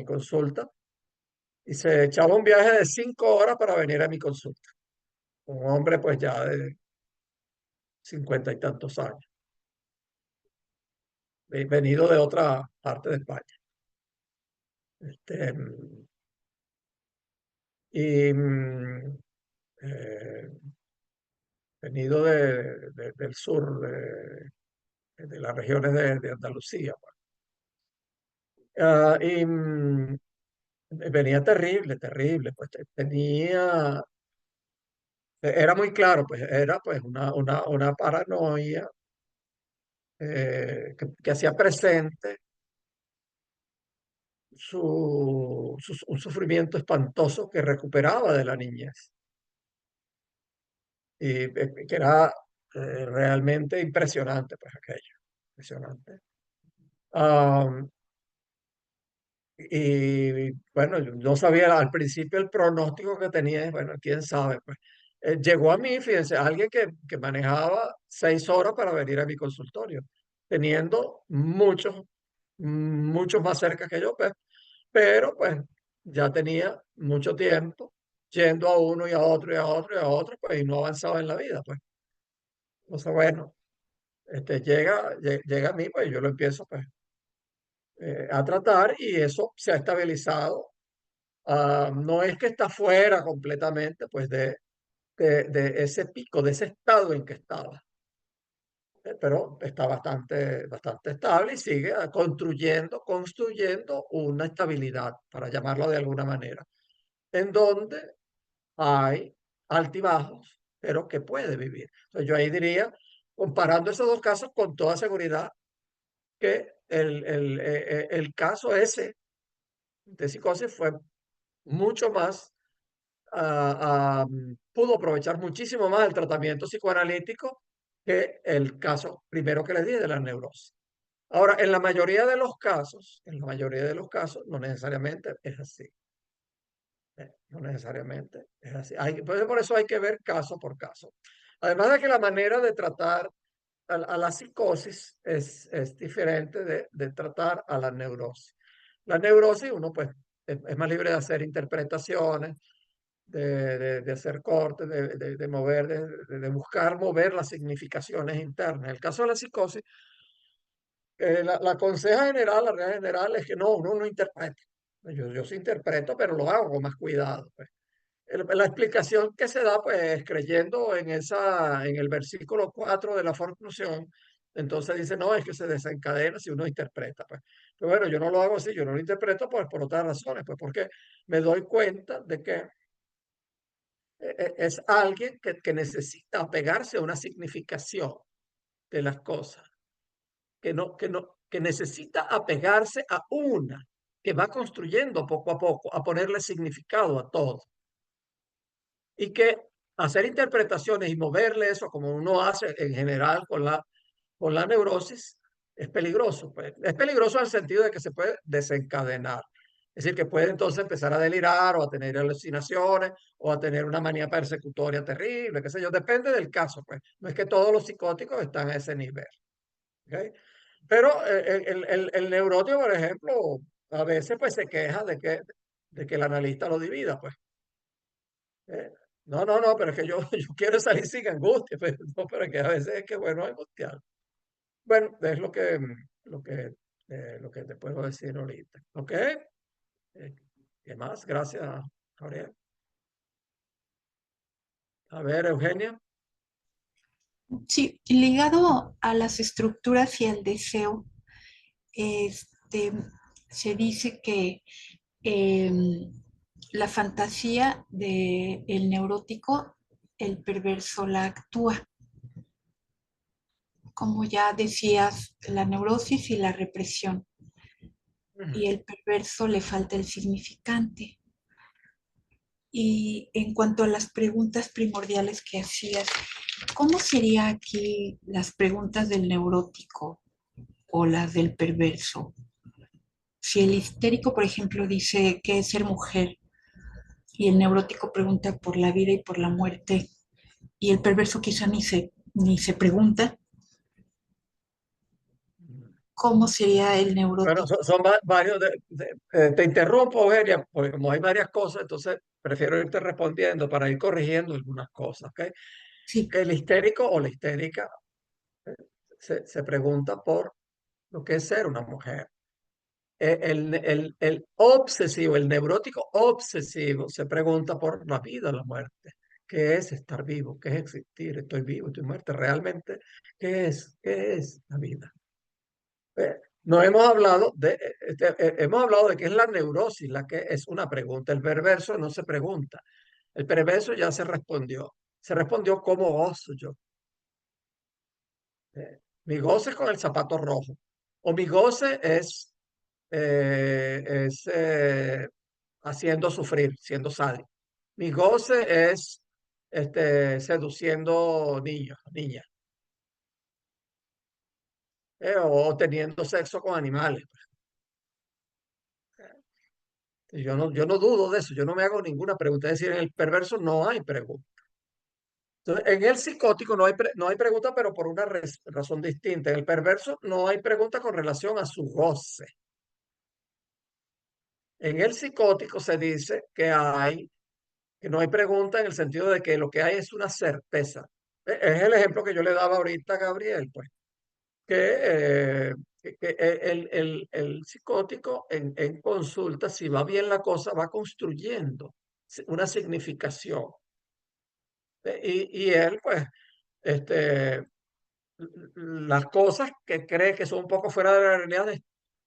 consulta, y se echaba un viaje de 5 horas para venir a mi consulta. Un hombre pues ya de 50 y tantos años, venido de otra parte de España. Este, y eh, venido del sur, de las regiones de Andalucía, pues. Y venía terrible, terrible, pues era muy claro, pues era pues una paranoia que hacía presente un sufrimiento espantoso que recuperaba de la niñez y que era realmente impresionante, pues aquello, impresionante. Am, y bueno, yo no sabía al principio el pronóstico que tenía, bueno, quién sabe, pues. Llegó a mí, fíjense, alguien que manejaba 6 horas para venir a mi consultorio, teniendo muchos más cerca que yo, pues, pero pues ya tenía mucho tiempo yendo a uno y a otro y a otro y a otro, pues, y no avanzaba en la vida, pues. Entonces, bueno, llega a mí, pues yo lo empiezo, pues, a tratar y eso se ha estabilizado no es que está fuera completamente pues de ese pico, de ese estado en que estaba, pero está bastante estable y sigue construyendo una estabilidad, para llamarlo de alguna manera, en donde hay altibajos, pero que puede vivir. Entonces yo ahí diría, comparando esos dos casos, con toda seguridad, que el caso ese de psicosis fue mucho más, pudo aprovechar muchísimo más el tratamiento psicoanalítico que el caso primero que les dije de la neurosis. Ahora, en la mayoría de los casos, no necesariamente es así. No necesariamente es así. Por eso hay que ver caso por caso. Además de que la manera de tratar a la psicosis es diferente de tratar a la neurosis. La neurosis, uno pues es más libre de hacer interpretaciones, de hacer cortes, de mover, de buscar mover las significaciones internas. En el caso de la psicosis, la conseja general, la regla general es que no, uno no interpreta. Yo sí interpreto, pero lo hago con más cuidado, pues. La explicación que se da, pues, creyendo en el versículo 4 de la formación, entonces dice, no, es que se desencadena si uno interpreta, pues. Pero bueno, yo no lo hago así, yo no lo interpreto, pues, por otras razones, pues, porque me doy cuenta de que es alguien que necesita apegarse a una significación de las cosas, que necesita apegarse a una, que va construyendo poco a poco, a ponerle significado a todo. Y que hacer interpretaciones y moverle eso como uno hace en general con la neurosis es peligroso. Pues. Es peligroso en el sentido de que se puede desencadenar. Es decir, que puede entonces empezar a delirar o a tener alucinaciones o a tener una manía persecutoria terrible, qué sé yo. Depende del caso, pues. No es que todos los psicóticos están a ese nivel. ¿Okay? Pero el neurótico, por ejemplo, a veces pues se queja de que el analista lo divida, pues. Eh, no, pero es que yo, yo quiero salir sin angustia, pero, no, pero es que a veces es que bueno angustiar. Bueno, es lo que te puedo decir ahorita. ¿Ok? ¿Qué más? Gracias, Gabriel. A ver, Eugenia. Sí, ligado a las estructuras y al deseo, este, se dice que la fantasía del neurótico, el perverso la actúa. Como ya decías, la neurosis y la represión. Y el perverso le falta el significante. Y en cuanto a las preguntas primordiales que hacías, ¿cómo sería aquí las preguntas del neurótico o las del perverso? Si el histérico, por ejemplo, dice qué es ser mujer y el neurótico pregunta por la vida y por la muerte y el perverso quizá ni se pregunta, ¿cómo sería el Bueno, neurótico? son varios. Te interrumpo, Eugenia, porque como hay varias cosas, entonces prefiero irte respondiendo para ir corrigiendo algunas cosas. ¿Ok? Sí, El histérico o la histérica se pregunta por lo que es ser una mujer. El obsesivo, el neurótico obsesivo se pregunta por la vida, la muerte. ¿Qué es estar vivo? ¿Qué es existir? Estoy vivo, estoy muerto. ¿Realmente qué es? ¿Qué es la vida? No hemos hablado hemos hablado de que es la neurosis la que es una pregunta. El perverso no se pregunta. El perverso ya se respondió. Se respondió cómo gozo yo. Mi goce es con el zapato rojo. O mi goce es haciendo sufrir, siendo sádico. Mi goce es seduciendo niños, niñas, o teniendo sexo con animales. Yo no dudo de eso, yo no me hago ninguna pregunta. Es decir, en el perverso no hay pregunta. Entonces, en el psicótico no hay pregunta, pero por una razón distinta. En el perverso no hay pregunta con relación a su goce. En el psicótico se dice que no hay pregunta en el sentido de que lo que hay es una certeza. Es el ejemplo que yo le daba ahorita a Gabriel, pues, que que el psicótico en consulta, si va bien la cosa, va construyendo una significación. Y él, pues, este, las cosas que cree que son un poco fuera de la realidad,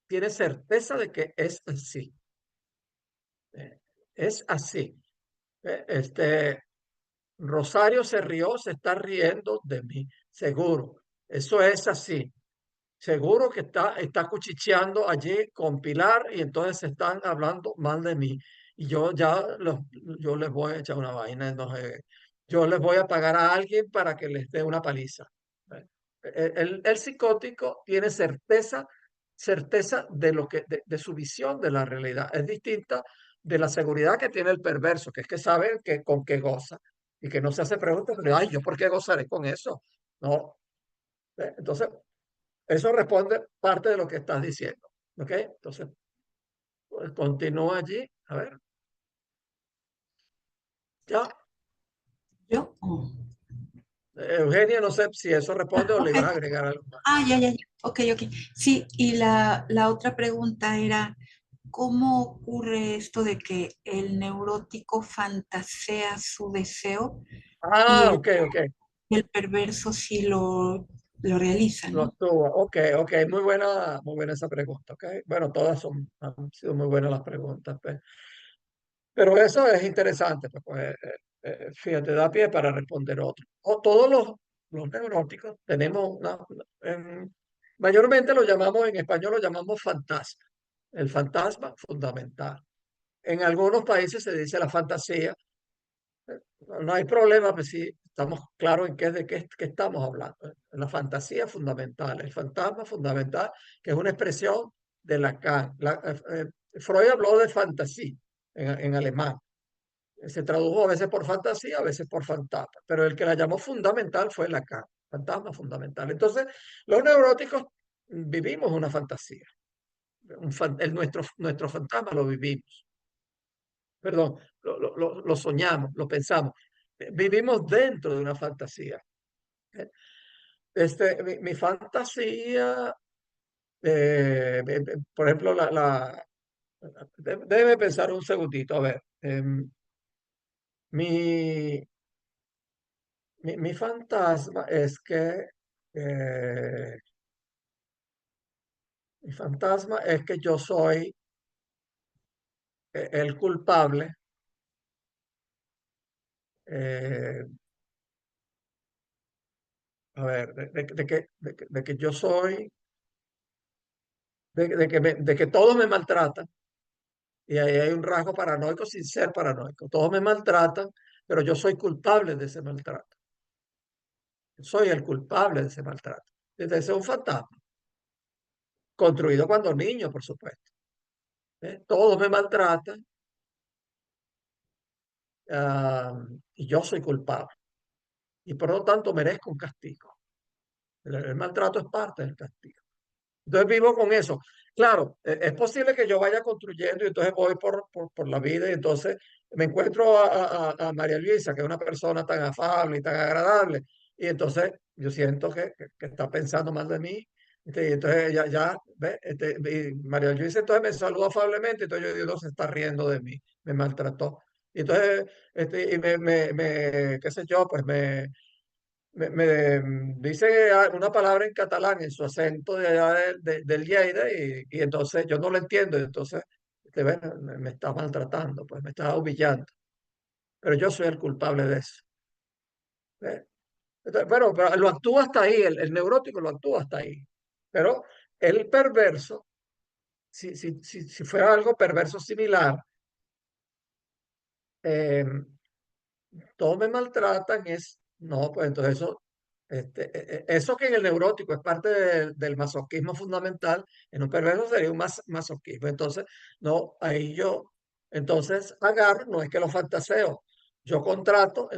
tiene certeza de que es así. Es así. Rosario se rió, se está riendo de mí, seguro. Eso es así. Seguro que está cuchicheando allí con Pilar y entonces se están hablando mal de mí. Y yo les voy a echar una vaina, entonces yo les voy a pagar a alguien para que les dé una paliza. El psicótico tiene certeza de de su visión de la realidad. Es distinta de la seguridad que tiene el perverso, que es que sabe que con qué goza y que no se hace preguntas, pero ay, ¿yo por qué gozaré con eso? No. Entonces, eso responde parte de lo que estás diciendo. ¿Ok? Entonces, pues, continúa allí. A ver. Ya. ¿Yo? Oh. Eugenia, no sé si eso responde o le Ok. ibas a agregar algo más. Ya. Ok. Sí, y la otra pregunta era, ¿cómo ocurre esto de que el neurótico fantasea su deseo y Ah, ok, ok. el perverso sí lo realiza, Lo ¿no? actúa. Ok, ok. Muy buena esa pregunta. Ok. Bueno, han sido muy buenas las preguntas. Pues. Pero eso es interesante. Fíjate, da pie para responder otro. Todos los neuróticos tenemos mayormente lo llamamos, en español lo llamamos fantasma. El fantasma fundamental. En algunos países se dice la fantasía. No hay problema, pues sí, estamos claros en qué estamos hablando. La fantasía fundamental, el fantasma fundamental, que es una expresión de Lacan. Freud habló de fantasía en alemán. Se tradujo a veces por fantasía, a veces por fantasma, pero el que la llamó fundamental fue Lacan, fantasma fundamental. Entonces, los neuróticos vivimos una fantasía. Nuestro fantasma lo vivimos. Perdón, lo soñamos, lo pensamos. Vivimos dentro de una fantasía. ¿Eh? Mi fantasía, por ejemplo, debe pensar un segundito. A ver, mi, mi fantasma es que, eh, mi fantasma es que yo soy el culpable. eh, a ver, de que yo soy, de que todos me maltratan. Y ahí hay un rasgo paranoico sin ser paranoico. Todos me maltratan, pero yo soy culpable de ese maltrato. Soy el culpable de ese maltrato. Entonces es un fantasma, construido cuando niño, por supuesto. Todos me maltratan, ah, y yo soy culpable. Y por lo tanto merezco un castigo. El maltrato es parte del castigo. Entonces vivo con eso. Claro, es posible que yo vaya construyendo y entonces voy por la vida y entonces me encuentro a María Luisa, que es una persona tan afable y tan agradable, y entonces yo siento que está pensando mal de mí. Y entonces ¿ve? Y María Luisa entonces me saluda afablemente, entonces yo digo, no, se está riendo de mí, me maltrató. Y entonces, y qué sé yo, pues me dice una palabra en catalán en su acento de allá del Lleida y entonces yo no lo entiendo. Y entonces bueno, me está maltratando, pues me está humillando. Pero yo soy el culpable de eso. ¿Ve? Entonces, bueno, pero lo actúa hasta ahí, el neurótico lo actúa hasta ahí. Pero el perverso, si fuera algo perverso similar, eh, todos me maltratan, no, pues entonces eso que en el neurótico es parte del masoquismo fundamental, en un perverso sería un masoquismo. Entonces, no, ahí yo, entonces agarro, no es que lo fantaseo, yo contrato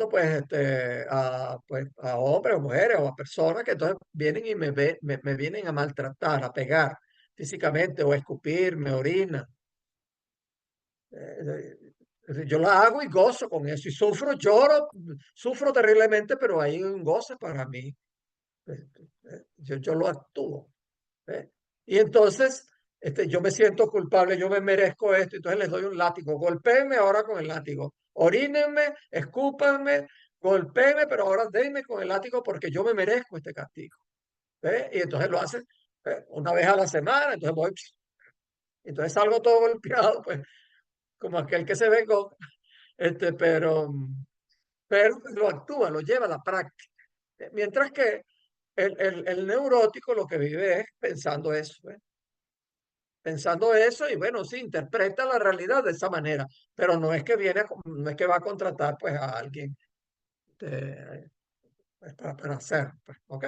pues, pues a hombres o mujeres o a personas que entonces vienen y me vienen a maltratar, a pegar físicamente o a escupir, me orinan. Yo la hago y gozo con eso y sufro, lloro, sufro terriblemente, pero hay un goce para mí. Yo lo actúo. ¿Ve? Y entonces yo me siento culpable, yo me merezco esto, entonces les doy un látigo. Golpéenme ahora con el látigo. Orínenme, escúpanme, golpéenme, pero ahora denme con el látigo porque yo me merezco este castigo. ¿Ve? Y entonces lo hacen una vez a la semana, entonces voy, entonces salgo todo golpeado, pues como aquel que se vengó, pero lo actúa, lo lleva a la práctica. Mientras que el neurótico lo que vive es pensando eso, ¿eh? Pensando eso y bueno, sí, interpreta la realidad de esa manera, pero no es que no es que va a contratar pues a alguien pues, para hacer, pues, ¿ok?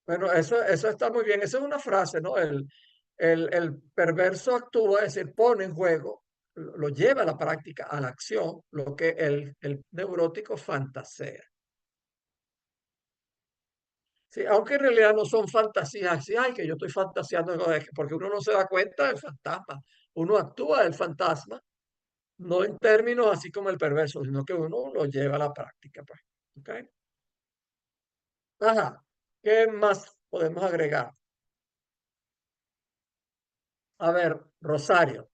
Bueno, eso está muy bien, esa es una frase, ¿no? El perverso actúa, es decir, pone en juego, lo lleva a la práctica, a la acción, lo que el neurótico fantasea. Sí, aunque en realidad no son fantasías así, ay, que yo estoy fantaseando, no, porque uno no se da cuenta del fantasma, uno actúa del fantasma, no en términos así como el perverso, sino que uno lo lleva a la práctica, pues. ¿Ok? Ajá, ¿qué más podemos agregar? A ver, Rosario.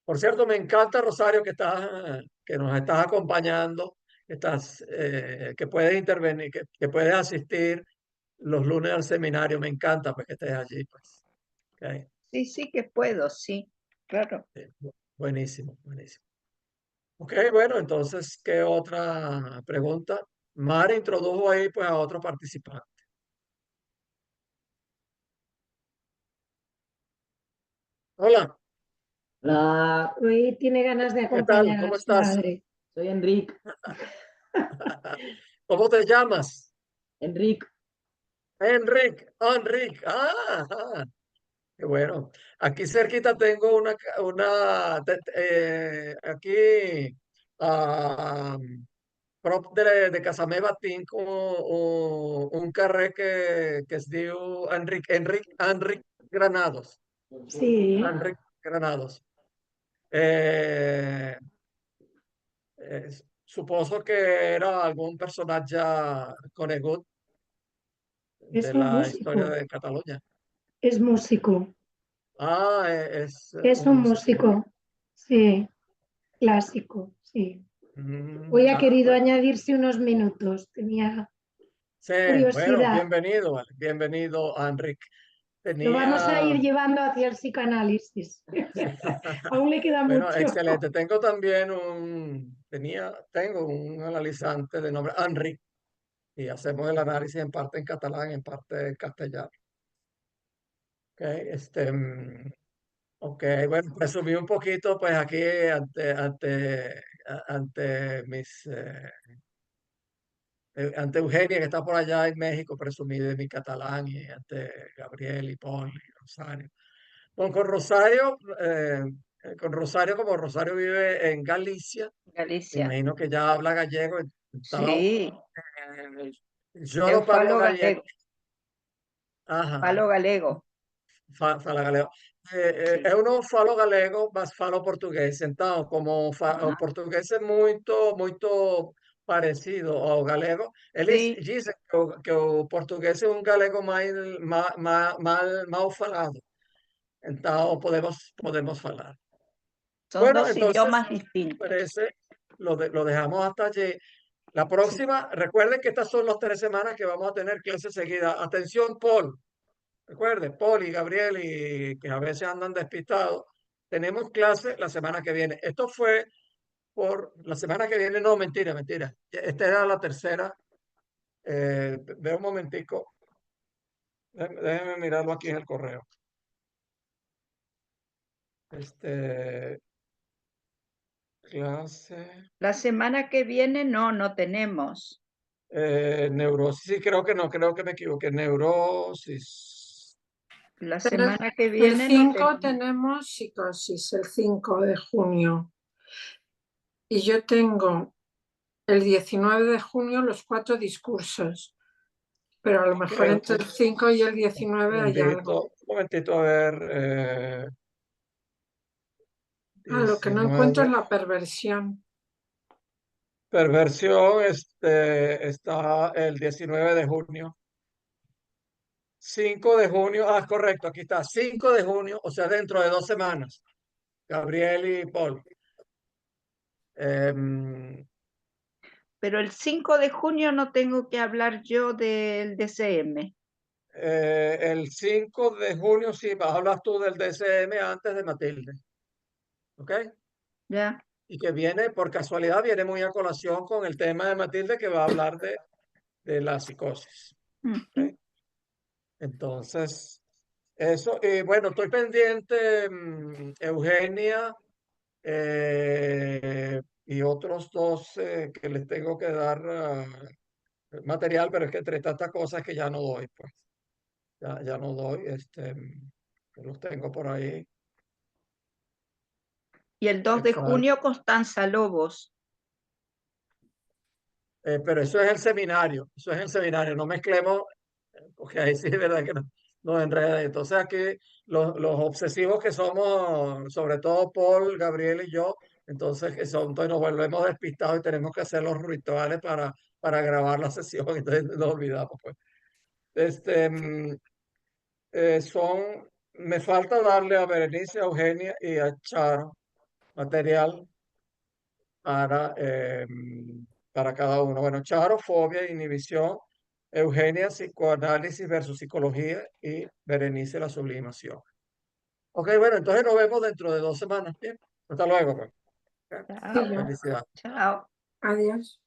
Por cierto, me encanta, Rosario, que nos estás acompañando, que puedes intervenir, que puedes asistir los lunes al seminario. Me encanta pues, que estés allí, pues. ¿Ok? Sí, sí que puedo, sí, claro. Buenísimo, buenísimo. Ok, bueno, entonces, ¿qué otra pregunta? Mara introdujo ahí pues a otro participante. Hola, Hoy tiene ganas de ¿qué tal? acompañar a ¿Cómo su estás? madre. Soy Enrique. ¿Cómo te llamas? Enrique. Enrique. Qué bueno. Aquí cerquita tengo aquí, ah, prop de Casameva tinc un carrer que es diu Enric Granados. Sí, Enric Granados. Eh, Suposo que era algún personatge conegut es de un la historia músico. de Cataluña. Es músico. Ah, es Es un un músico. músico. Sí, clásico. Sí. Hoy ha querido Bueno. añadirse unos minutos. Tenía Sí, bueno, curiosidad. bienvenido, bienvenido a Enrique. Lo vamos a Tenía, ir llevando hacia el psicoanálisis. Aún le queda bueno, mucho. excelente. Tengo también tengo un analizante de nombre Enrique y hacemos el análisis en parte en catalán, en parte en castellano. Ok, ok, bueno, presumí un poquito, pues aquí ante ante Eugenia, que está por allá en México, presumí de mi catalán y ante Gabriel y Paul y Rosario. Bueno, con Rosario, como Rosario vive en Galicia, me Galicia. imagino que ya habla gallego. Sí, Eh, yo eu no parlo falo gallego. galego, Ajá, falo galego. fala galego. Sí. Eu non falo galego, mas falo portugués. Então, como o Ajá. portugués é muito parecido ao galego, eles Sí, dizem que o portugués é un galego mal falado. Então, podemos falar. son Bueno, dos entonces, idiomas distintos. parece, lo dejamos hasta allí. La Sí. próxima, recuerden que estas son las 3 semanas que vamos a tener clases seguidas. Atención, Paul. Recuerde, Paul y Gabriel, y que a veces andan despistados. Tenemos clase la semana que viene. Esto fue por la semana que viene. No, mentira, mentira. Esta era la tercera. Ve un momentico. Déjenme mirarlo aquí en el correo. Clase. La semana que viene no tenemos. Neurosis, sí, creo que no, creo que me equivoqué. Neurosis. La El, semana que el viene no 5 tenemos. tenemos psicosis, el 5 de junio. Y yo tengo el 19 de junio los 4 discursos. Pero a lo Ok, mejor entre el 5 y el 19 hay algo. un momentito, a ver. Lo que no encuentro es 19. la perversión. Perversión, está el 19 de junio. 5 de junio, correcto, aquí está, 5 de junio, o sea, dentro de 2 semanas. Gabriel y Paul. Pero el 5 de junio no tengo que hablar yo del DCM. El 5 de junio sí, vas a hablar tú del DCM antes de Matilde. ¿Ok? Ya. Y que viene, por casualidad, viene muy a colación con el tema de Matilde que va a hablar de la psicosis. ¿Ok? Entonces, eso, y bueno, estoy pendiente, Eugenia, y otros dos que les tengo que dar material, pero es que entre tantas cosas que ya no doy, pues. Ya no doy, los tengo por ahí. Y el 2 de junio, Constanza Lobos. Pero eso es el seminario, no mezclemos, porque ahí sí es verdad que nos enreda. Entonces aquí los obsesivos que somos, sobre todo Paul, Gabriel y yo, entonces entonces nos volvemos despistados y tenemos que hacer los rituales para grabar la sesión, entonces nos olvidamos, pues. Me falta darle a Berenice, a Eugenia y a Charo material para cada uno. Bueno, Charo, fobia, inhibición; Eugenia, psicoanálisis versus psicología; y Berenice, la sublimación. Ok, bueno, entonces nos vemos dentro de 2 semanas. Bien, hasta luego, pues. Chao. Felicidades. Chao. Adiós.